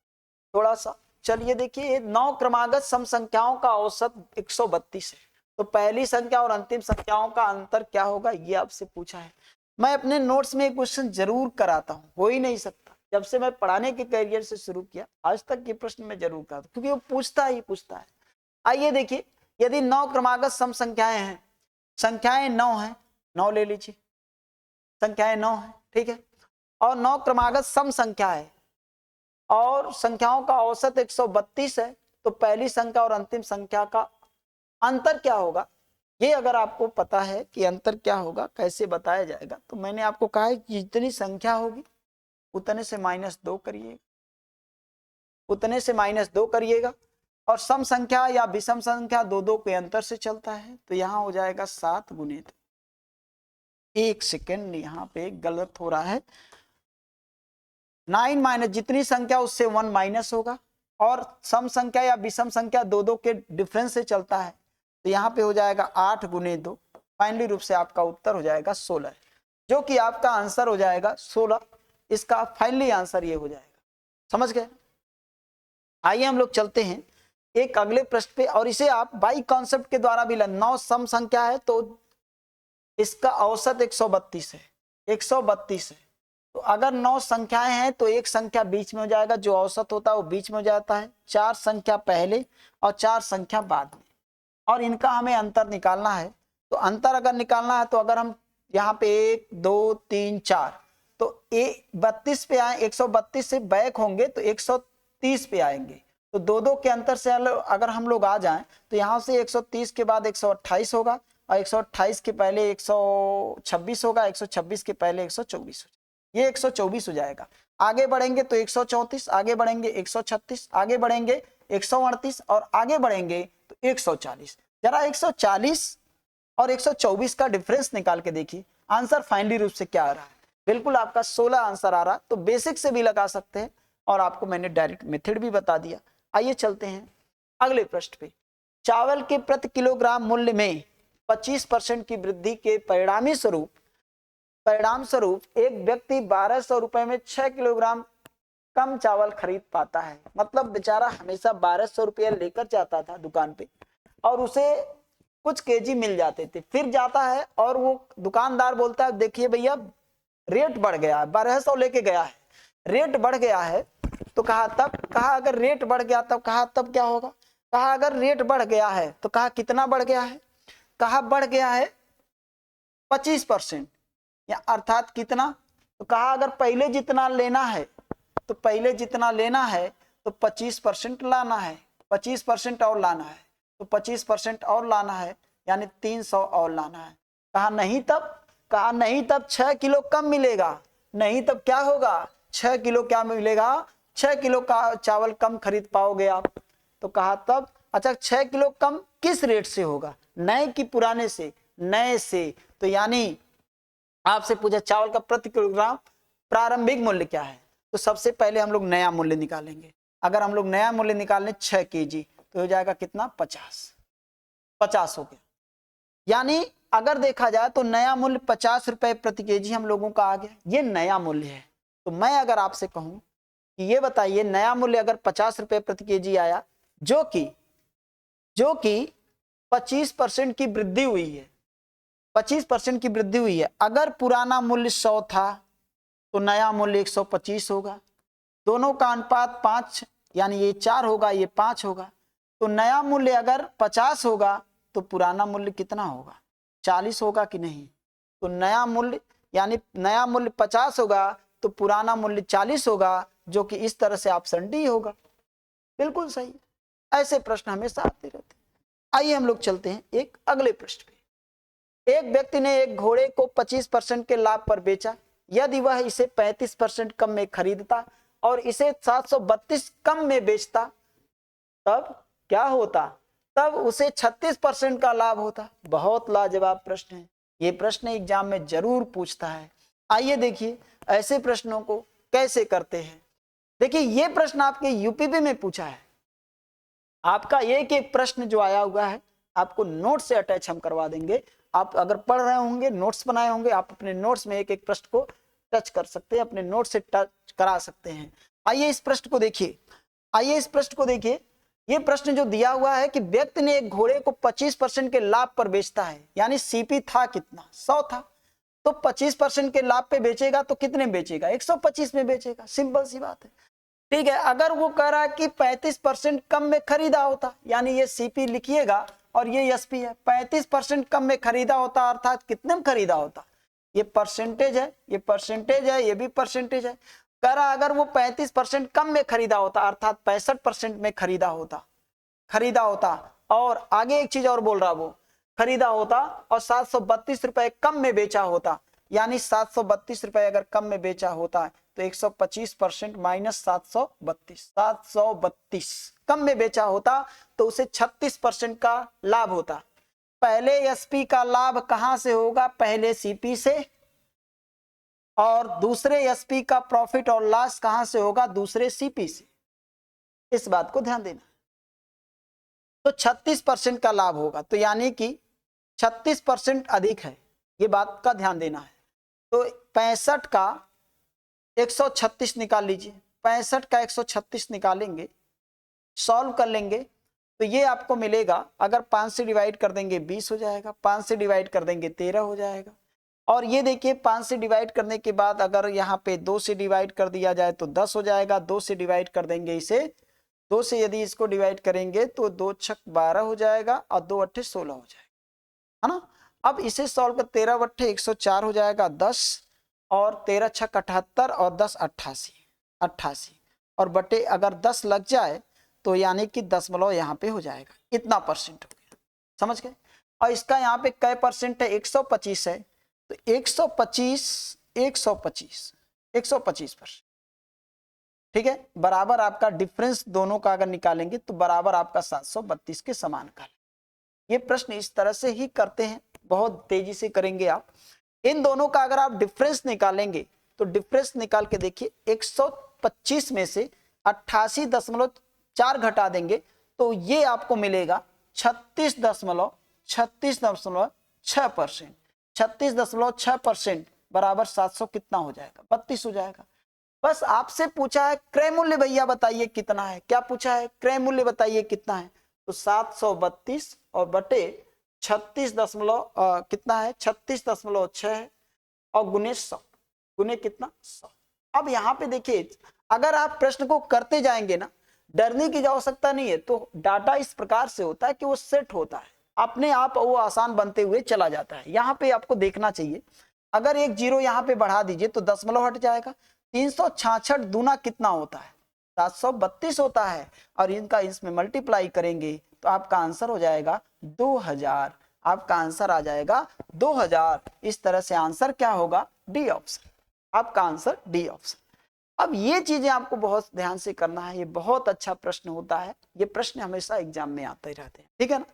थोड़ा सा। चलिए देखिए, 9 क्रमागत सम संख्याओं का औसत 132 है, तो पहली संख्या और अंतिम संख्याओं का अंतर क्या होगा, ये आपसे पूछा है। मैं अपने नोट्स में एक क्वेश्चन जरूर कराता हूँ, हो ही नहीं सकता, जब से मैं पढ़ाने के करियर से शुरू किया आज तक ये प्रश्न मैं जरूर कराता हूँ, क्योंकि वो पूछता ही पूछता है। आइए देखिए, यदि 9 क्रमागत सम संख्याएं हैं, संख्याएं 9 है, 9 ले लीजिए, संख्याएं 9 है, ठीक है, और 9 क्रमागत सम संख्या है और संख्याओं का औसत 132 है, तो पहली संख्या और अंतिम संख्या का अंतर क्या होगा, ये अगर आपको पता है कि अंतर क्या होगा, कैसे बताया जाएगा, तो मैंने आपको कहा है कि जितनी संख्या होगी उतने से -2 करिएगा, उतने से -2 करिएगा। और सम संख्या या विषम संख्या 2-2 के अंतर से चलता है, तो यहाँ हो जाएगा 7 गुने 2। एक सेकेंड, यहाँ पे गलत हो रहा है, 9 माइनस जितनी संख्या उससे 1 माइनस होगा, और सम संख्या या विषम संख्या 2-2 के डिफरेंस से चलता है, तो यहाँ पे हो जाएगा 8 गुने 2। फाइनली रूप से आपका उत्तर हो जाएगा 16, जो कि आपका आंसर हो जाएगा 16। इसका फाइनली आंसर ये हो जाएगा, समझ गए। आइए हम लोग चलते हैं एक अगले प्रश्न पे, और इसे आप बाई कॉन्सेप्ट के द्वारा भी 9 सम संख्या है तो इसका औसत 132 है, 132 है, तो अगर 9 संख्याएं हैं तो एक संख्या बीच में हो जाएगा, जो औसत होता है वो बीच में हो जाता है, 4 संख्या पहले और 4 संख्या बाद में, और इनका हमें अंतर निकालना है। तो अंतर अगर निकालना है तो अगर हम यहाँ पे 1 2 3 4, तो 32 पे आए, 132 से बैक होंगे तो 130 पे आएंगे, तो 2-2 के अंतर से अगर हम लोग आ जाएं तो यहाँ से 130 के बाद 128 होगा, और 128 के पहले 126 होगा, 126 के पहले 124 होगा, ये 124 हो जाएगा। आगे बढ़ेंगे तो 134, आगे बढ़ेंगे 136, आगे बढ़ेंगे 138 और आगे बढ़ेंगे तो 140। जरा 140 और 124 का डिफरेंस निकाल के देखिए, आंसर फाइनली रूप से क्या आ रहा है। बिल्कुल आपका 16 आंसर आ रहा, तो बेसिक से भी लगा सकते हैं और आपको मैंने डायरेक्ट मेथड भी बता दिया। आइए चलते हैं अगले प्रश्न पे। चावल के प्रति किलोग्राम मूल्य में 25% की वृद्धि के परिणाम स्वरूप एक व्यक्ति 1200 रुपए में 6 किलोग्राम कम चावल खरीद पाता है। मतलब बेचारा हमेशा 1200 रुपया लेकर जाता था दुकान पे और उसे कुछ केजी मिल जाते थे, फिर जाता है और वो दुकानदार बोलता है देखिए भैया रेट बढ़ गया है, 1200 लेके गया है, रेट बढ़ गया है। तो कहा अगर रेट बढ़ गया तब क्या होगा, कहा अगर रेट बढ़ गया है तो कहा कितना बढ़ गया है, कहा बढ़ गया है 25%, या अर्थात कितना, तो कहा अगर पहले जितना लेना है तो 25% लाना है, 25% और लाना है, तो 25% और लाना है, यानी 300 और लाना है। कहा नहीं तब, कहा नहीं तब 6 किलो कम मिलेगा, नहीं तब क्या होगा 6 किलो क्या मिलेगा, 6 किलो का चावल कम खरीद पाओगे आप। तो कहा तब अच्छा 6 किलो कम किस रेट से होगा, नए कि पुराने से, नए से। तो यानी आपसे पूछा चावल का प्रति किलोग्राम प्रारंभिक मूल्य क्या है, तो सबसे पहले हम लोग नया मूल्य निकालेंगे। अगर हम लोग नया मूल्य निकालें 6 केजी तो हो जाएगा कितना 50 हो गया। यानी अगर देखा जाए तो नया मूल्य 50 रुपए प्रति केजी हम लोगों का आ गया, ये नया मूल्य है। तो मैं अगर आपसे कहूं कि ये बताइए नया मूल्य अगर 50 रुपए प्रति केजी आया, जो कि 25% की वृद्धि हुई है, 25% की वृद्धि हुई है। अगर पुराना मूल्य 100 था तो नया मूल्य 125 होगा, दोनों का अनुपात 5 यानी ये 4 होगा, ये 5 होगा। तो नया मूल्य अगर 50 होगा तो पुराना मूल्य कितना होगा, 40 होगा कि नहीं। तो नया मूल्य यानी नया मूल्य 50 होगा तो पुराना मूल्य 40 होगा, जो कि इस तरह से ऑप्शन डी होगा। बिल्कुल सही। ऐसे प्रश्न हमेशा आते रहते हैं। आइए हम लोग चलते हैं एक अगले प्रश्न पे। एक व्यक्ति ने एक घोड़े को 25% के लाभ पर बेचा। यदि वह इसे 35% कम में खरीदता और इसे 732 कम में बेचता तब क्या होता, तब उसे 36% का लाभ होता। बहुत लाजवाब प्रश्न है, ये प्रश्न एग्जाम में जरूर पूछता है। आइए देखिए ऐसे प्रश्नों को कैसे करते हैं। देखिए ये प्रश्न आपके यूपीपी में पूछा है। आपका एक एक प्रश्न जो आया हुआ है आपको नोट से अटैच हम करवा देंगे। आप अगर पढ़ रहे होंगे, नोट्स बनाए होंगे, आप अपने नोट्स में एक एक प्रश्न को टच कर सकते हैं, अपने नोट से टच करा सकते हैं। आइए इस प्रश्न को देखिए, आइए इस प्रश्न को देखिए। ये प्रश्न जो दिया हुआ है कि व्यक्ति ने एक घोड़े को 25% के लाभ पर बेचता है, यानी सीपी था कितना 100 था, तो 25% के लाभ पे बेचेगा तो कितने बेचेगा 125 में बेचेगा। सिंपल सी बात है, ठीक है। अगर वो कह रहा है कि 35% कम में खरीदा होता, यानी ये सीपी लिखिएगा और ये एसपी है, 35% कम में खरीदा होता अर्थात कितने में खरीदा होता, ये परसेंटेज है, ये परसेंटेज है, ये भी परसेंटेज है। कह रहा अगर वो 35% कम में खरीदा होता अर्थात 65% में खरीदा होता। और आगे एक चीज और बोल रहा, वो खरीदा होता और 732 रुपए कम में बेचा होता, यानी 732 रुपए अगर कम में बेचा होता तो 125% माइनस 732 कम में बेचा होता तो उसे 36% का लाभ होता। पहले एसपी का लाभ कहां से होगा, पहले सीपी से, और दूसरे एसपी का प्रॉफिट और लॉस कहां से होगा, दूसरे सीपी से। इस बात को ध्यान देना। तो 36% का लाभ होगा, तो यानी कि 36% अधिक है, ये बात का ध्यान देना है। तो 65 का 136 निकाल लीजिए, 65 का 136 निकालेंगे, सॉल्व कर लेंगे तो ये आपको मिलेगा। अगर 5 से डिवाइड कर देंगे 20 हो जाएगा, 5 से डिवाइड कर देंगे 13 हो जाएगा। और ये देखिए 5 से डिवाइड करने के बाद अगर यहाँ पे 2 से डिवाइड कर दिया जाए तो 10 हो जाएगा। 2 से डिवाइड कर देंगे इसे, 2 से यदि इसको डिवाइड करेंगे तो 2 छक 12 हो जाएगा और 2 अट्ठे 16 हो जाएगा, है ना। अब इसे सॉल्व कर 13 बट्ठे 104 हो जाएगा 10, और 13 छक 78 और 10 88 और बटे अगर 10 लग जाए तो यानी कि दशमलव यहाँ पे हो जाएगा, इतना परसेंट हो गया, समझ गए। और इसका यहाँ पे कै परसेंट है, 125 है, तो 125%, ठीक है। बराबर आपका डिफरेंस दोनों का अगर निकालेंगे तो बराबर आपका 732 के समान का। ये प्रश्न इस तरह से ही करते हैं, बहुत तेजी से करेंगे आप। इन दोनों का अगर आप डिफरेंस निकालेंगे तो डिफरेंस निकाल के देखिए 125 में से 88.4 घटा देंगे तो ये आपको मिलेगा 36.6%। 36.6% बराबर 700 कितना हो जाएगा, 32 हो जाएगा। बस आपसे पूछा है क्रय मूल्य भैया बताइए कितना है, क्या पूछा है, क्रय मूल्य बताइए कितना है, तो 732 और बटे 36 दशमलव कितना है 36.6 और गुने 100, गुने कितना 100। अब यहाँ पे देखिए अगर आप प्रश्न को करते जाएंगे ना, डरने की आवश्यकता नहीं है। तो डाटा इस प्रकार से होता है कि वो सेट होता है अपने आप, वो आसान बनते हुए चला जाता है। यहाँ पे आपको देखना चाहिए, अगर एक जीरो यहाँ पे बढ़ा दीजिए तो दशमलव हट जाएगा। 366 दूना कितना होता है 732 होता है, और इनका इसमें मल्टीप्लाई करेंगे तो आपका आंसर हो जाएगा 2000 आपका आंसर आ जाएगा 2000। इस तरह से आंसर क्या होगा, डी ऑप्शन, आपका आंसर डी ऑप्शन। अब ये चीजें आपको बहुत ध्यान से करना है, ये बहुत अच्छा प्रश्न होता है, ये प्रश्न हमेशा एग्जाम में आते रहते हैं, ठीक है ना।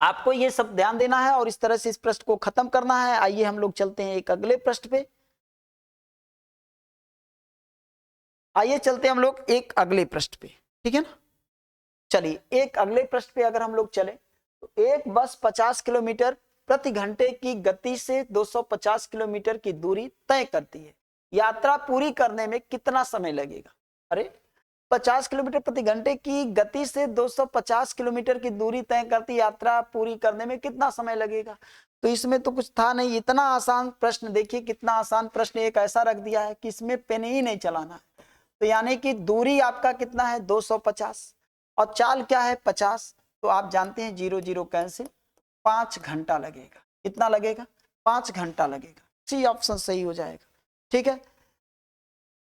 आपको ये सब ध्यान देना है और इस तरह से इस प्रश्न को खत्म करना है। आइए हम लोग चलते हैं एक अगले प्रश्न पे। आइए चलते हैं हम लोग एक अगले प्रश्न पे, ठीक है ना। चलिए एक अगले प्रश्न पे अगर हम लोग चले तो एक बस 50 किलोमीटर प्रति घंटे की गति से 250 किलोमीटर की दूरी तय करती है, यात्रा पूरी करने में कितना समय लगेगा। अरे 50 किलोमीटर प्रति घंटे की गति से 250 किलोमीटर की दूरी तय करती, यात्रा पूरी करने में कितना समय लगेगा। तो इसमें तो कुछ था नहीं, इतना आसान प्रश्न, देखिए कितना आसान प्रश्न एक ऐसा रख दिया है कि इसमें पेन ही नहीं चलाना है। तो यानी कि दूरी आपका कितना है 250 और चाल क्या है 50, तो आप जानते हैं 0 0 कैंसिल, 5 घंटा लगेगा। कितना लगेगा, 5 घंटा लगेगा। सी ऑप्शन सही हो जाएगा, ठीक है।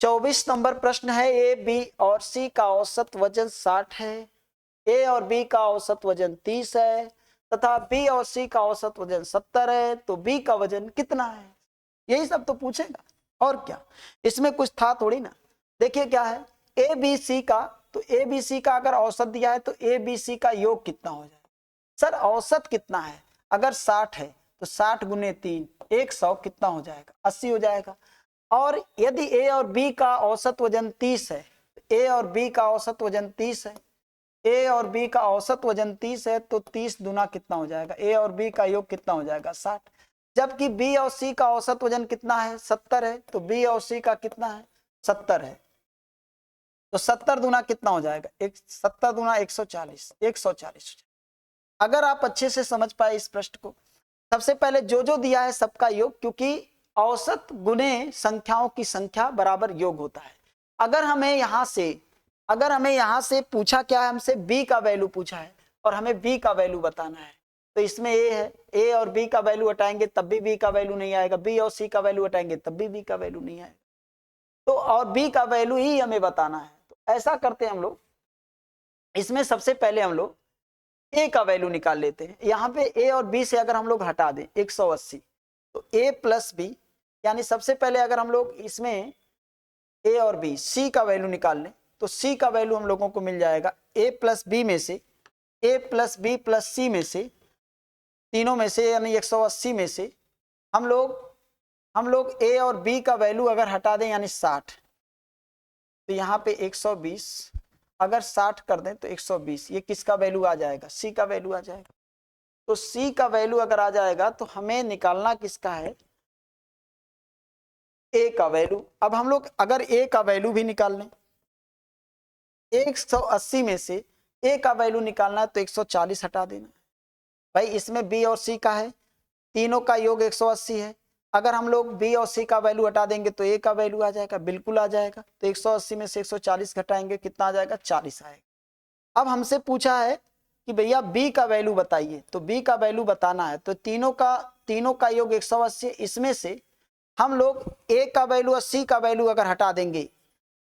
24 नंबर प्रश्न है, ए बी और सी का औसत वजन 60 है, ए और बी का औसत वजन 30 है तथा बी और सी का औसत वजन 70 है, तो बी का वजन कितना है। यही सब तो पूछेगा और क्या, इसमें कुछ था थोड़ी ना। देखिए क्या है, ए बी सी का, तो ए बी सी का अगर औसत दिया है तो ए बी सी का योग कितना हो जाएगा। सर औसत कितना है, अगर 60 है तो 60 गुने 3 100 कितना हो जाएगा, 80 हो जाएगा। और यदि ए और बी का औसत वजन 30 है, ए और बी का औसत वजन 30 है, ए और बी का औसत वजन 30 है, तो 30 दुना कितना हो जाएगा, ए और बी का योग कितना हो जाएगा 60। जबकि बी और सी का औसत वजन कितना है 70 है, तो बी और सी का कितना है 70 है, तो 70 दुना कितना हो जाएगा, 70 दुना 140, 140। अगर आप अच्छे से समझ पाए इस प्रश्न को, सबसे पहले जो दिया है सबका योग, क्योंकि औसत गुने संख्याओं की संख्या बराबर योग होता है। अगर हमें यहां से पूछा क्या है, हमसे बी का वैल्यू पूछा है और हमें बी का वैल्यू बताना है, तो इसमें ए है, ए और बी का वैल्यू हटाएंगे तब भी बी का वैल्यू नहीं आएगा, बी और सी का वैल्यू हटाएंगे तब भी बी का वैल्यू नहीं आएगा, तो और बी का वैल्यू ही हमें बताना है। तो ऐसा करते हैं हम लोग, इसमें सबसे पहले हम लोग ए का वैल्यू निकाल लेते हैं। यहाँ पे ए और बी से अगर हम लोग हटा दें 180, तो ए प्लस बी, यानी सबसे पहले अगर हम लोग इसमें ए और बी सी का वैल्यू निकाल लें, तो सी का वैल्यू हम लोगों को मिल जाएगा ए प्लस बी में से, ए प्लस बी प्लस सी में से, तीनों में से, यानी 180 में से हम लोग ए और बी का वैल्यू अगर हटा दें यानी 60, तो यहाँ पे 120, अगर 60 कर दें तो 120, ये किसका वैल्यू आ जाएगा, सी का वैल्यू आ जाएगा। तो सी का वैल्यू अगर आ जाएगा तो हमें निकालना किसका है, ए का वैल्यू। अब हम लोग अगर ए का वैल्यू भी निकाल लें, 180 में से ए का वैल्यू निकालना है तो 140 हटा देना भाई, इसमें बी और सी का है, तीनों का योग 180 है, अगर हम लोग बी और सी का वैल्यू हटा देंगे तो ए का वैल्यू आ जाएगा, बिल्कुल आ जाएगा। तो 180 में से 140 घटाएंगे कितना आ जाएगा, 40 आएगा। अब हमसे पूछा है कि भैया बी का वैल्यू बताइए, तो बी का वैल्यू बताना है तो तीनों का योग 180, इसमें से हम लोग ए का वैल्यू और सी का वैल्यू अगर हटा देंगे,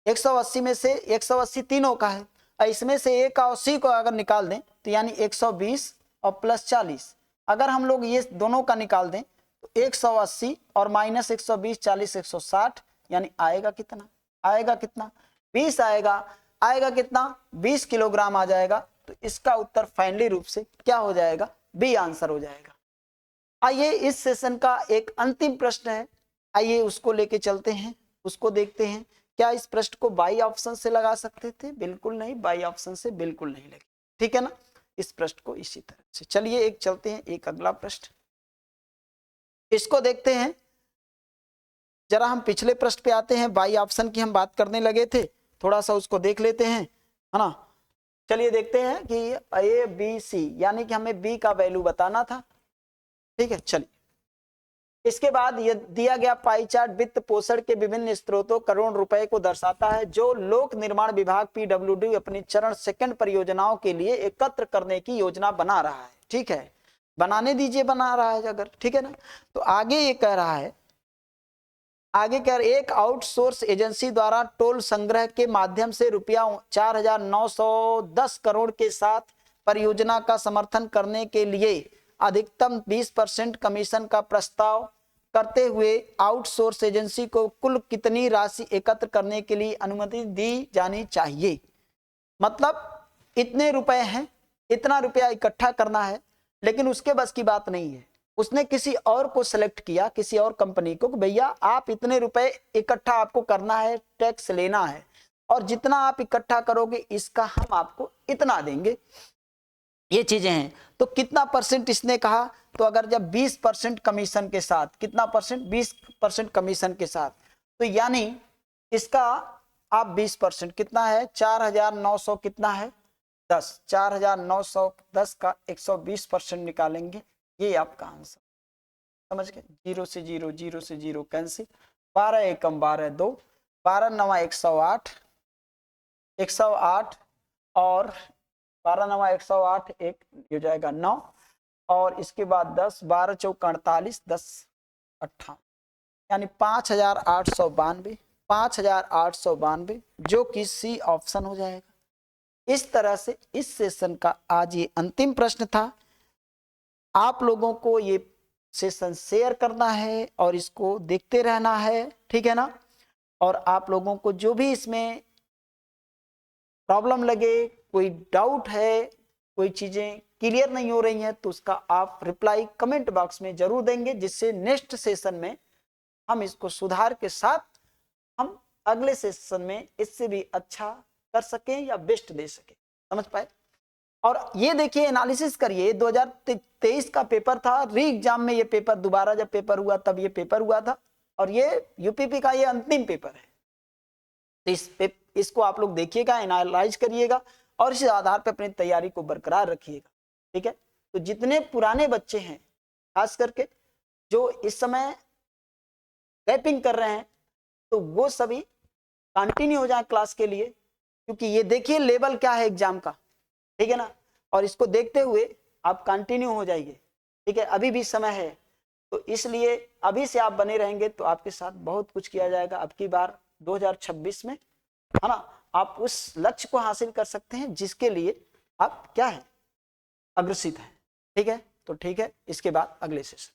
180 में से 180 तीनों का है, और इसमें से ए का और सी को अगर निकाल दें तो यानी 120 और प्लस 40, अगर हम लोग ये दोनों का निकाल दें तो 180 और माइनस 120, 40, 160, यानी आएगा कितना, 20 आएगा कितना, 20 किलोग्राम आ जाएगा। तो इसका उत्तर फाइनली रूप से क्या हो जाएगा, बी आंसर हो जाएगा। आइए इस सेशन का एक अंतिम प्रश्न है, आइए उसको लेके चलते हैं, उसको देखते हैं। क्या इस प्रश्न को बाई ऑप्शन से लगा सकते थे, बिल्कुल नहीं, बाई ऑप्शन से बिल्कुल नहीं लगे, ठीक है ना। इस प्रश्न को इसी तरह से चलिए एक चलते हैं एक अगला प्रश्न, इसको देखते हैं। जरा हम पिछले प्रश्न पे आते हैं, बाई ऑप्शन की हम बात करने लगे थे, थोड़ा सा उसको देख लेते हैं, है ना। चलिए देखते हैं कि ए बी सी, यानी कि हमें बी का वैल्यू बताना था, ठीक है। चलिए इसके बाद ये दिया गया पाई चार्ट वित्त पोषण के विभिन्न स्रोतों करोड़ रुपए को दर्शाता है, जो लोक निर्माण विभाग पीडब्ल्यूडी अपनी चरण सेकंड परियोजनाओं के लिए एकत्र करने की योजना बना रहा है, ठीक है। बनाने दीजिए, बना रहा है अगर, ठीक है ना। तो आगे ये कह रहा है, एक आउटसोर्स एजेंसी द्वारा टोल संग्रह के माध्यम से रुपया 4,910 करोड़ के साथ परियोजना का समर्थन करने के लिए अधिकतम 20% कमीशन का प्रस्ताव करते हुए आउटसोर्स एजेंसी को कुल कितनी राशि एकत्र करने के लिए अनुमति दी जानी चाहिए। मतलब इतने रुपए हैं, इतना रुपया इकट्ठा करना है, लेकिन उसके बस की बात नहीं है। उसने किसी और को सिलेक्ट किया, किसी और कंपनी को, भैया आप इतने रुपए इकट्ठा आपको करना है, टैक्स लेना है, और जितना आप इकट्ठा करोगे इसका हम आपको इतना देंगे। ये चीजें हैं। तो कितना परसेंट इसने कहा, तो अगर जब 20% कमीशन के साथ, कितना परसेंट, 20% कमीशन के साथ, तो यानी इसका आप 20% कितना है, 4900 कितना है 10, 4910 का 120% निकालेंगे, ये आपका आंसर। समझ गए, 0 से 0, 0 से 0 कैंसिल, 12 एकम 12 2, 12 नवा 108, 108 और 12 नवा 108, एक हो जाएगा 9, और इसके बाद 10, 12 चौक 48, 10 58, यानी 5892, 5892, जो कि सी ऑप्शन हो जाएगा। इस तरह से इस सेशन का आज ये अंतिम प्रश्न था। आप लोगों को ये सेशन शेयर करना है और इसको देखते रहना है, ठीक है ना। और आप लोगों को जो भी इसमें प्रॉब्लम लगे, कोई डाउट है, कोई चीजें क्लियर नहीं हो रही हैं, तो उसका आप रिप्लाई कमेंट बॉक्स में जरूर देंगे, जिससे नेक्स्ट सेशन में हम इसको सुधार के साथ हम अगले सेशन में इससे भी अच्छा कर सकें या बेस्ट दे सकें। समझ पाए। और ये देखिए, एनालिसिस करिए, 2023 का पेपर था, री एग्जाम में ये पेपर दोबारा जब पेपर हुआ तब ये पेपर हुआ था, और ये यूपीपी का ये अंतिम पेपर है। तो इसको आप लोग देखिएगा, एनालाइज करिएगा और इस आधार पर अपनी तैयारी को बरकरार रखिएगा, ठीक है। तो जितने पुराने बच्चे हैं, खास करके जो इस समय रैपिंग कर रहे हैं, तो वो सभी कंटिन्यू हो जाए क्लास के लिए, क्योंकि ये देखिए लेवल क्या है एग्जाम का, ठीक है ना। और इसको देखते हुए आप कंटिन्यू हो जाइए, ठीक है, अभी भी समय है। तो इसलिए अभी से आप बने रहेंगे तो आपके साथ बहुत कुछ किया जाएगा। अब की बार 2026 में, है ना, आप उस लक्ष्य को हासिल कर सकते हैं जिसके लिए आप क्या है, अग्रसित हैं, ठीक है। तो ठीक है, इसके बाद अगले सेशन।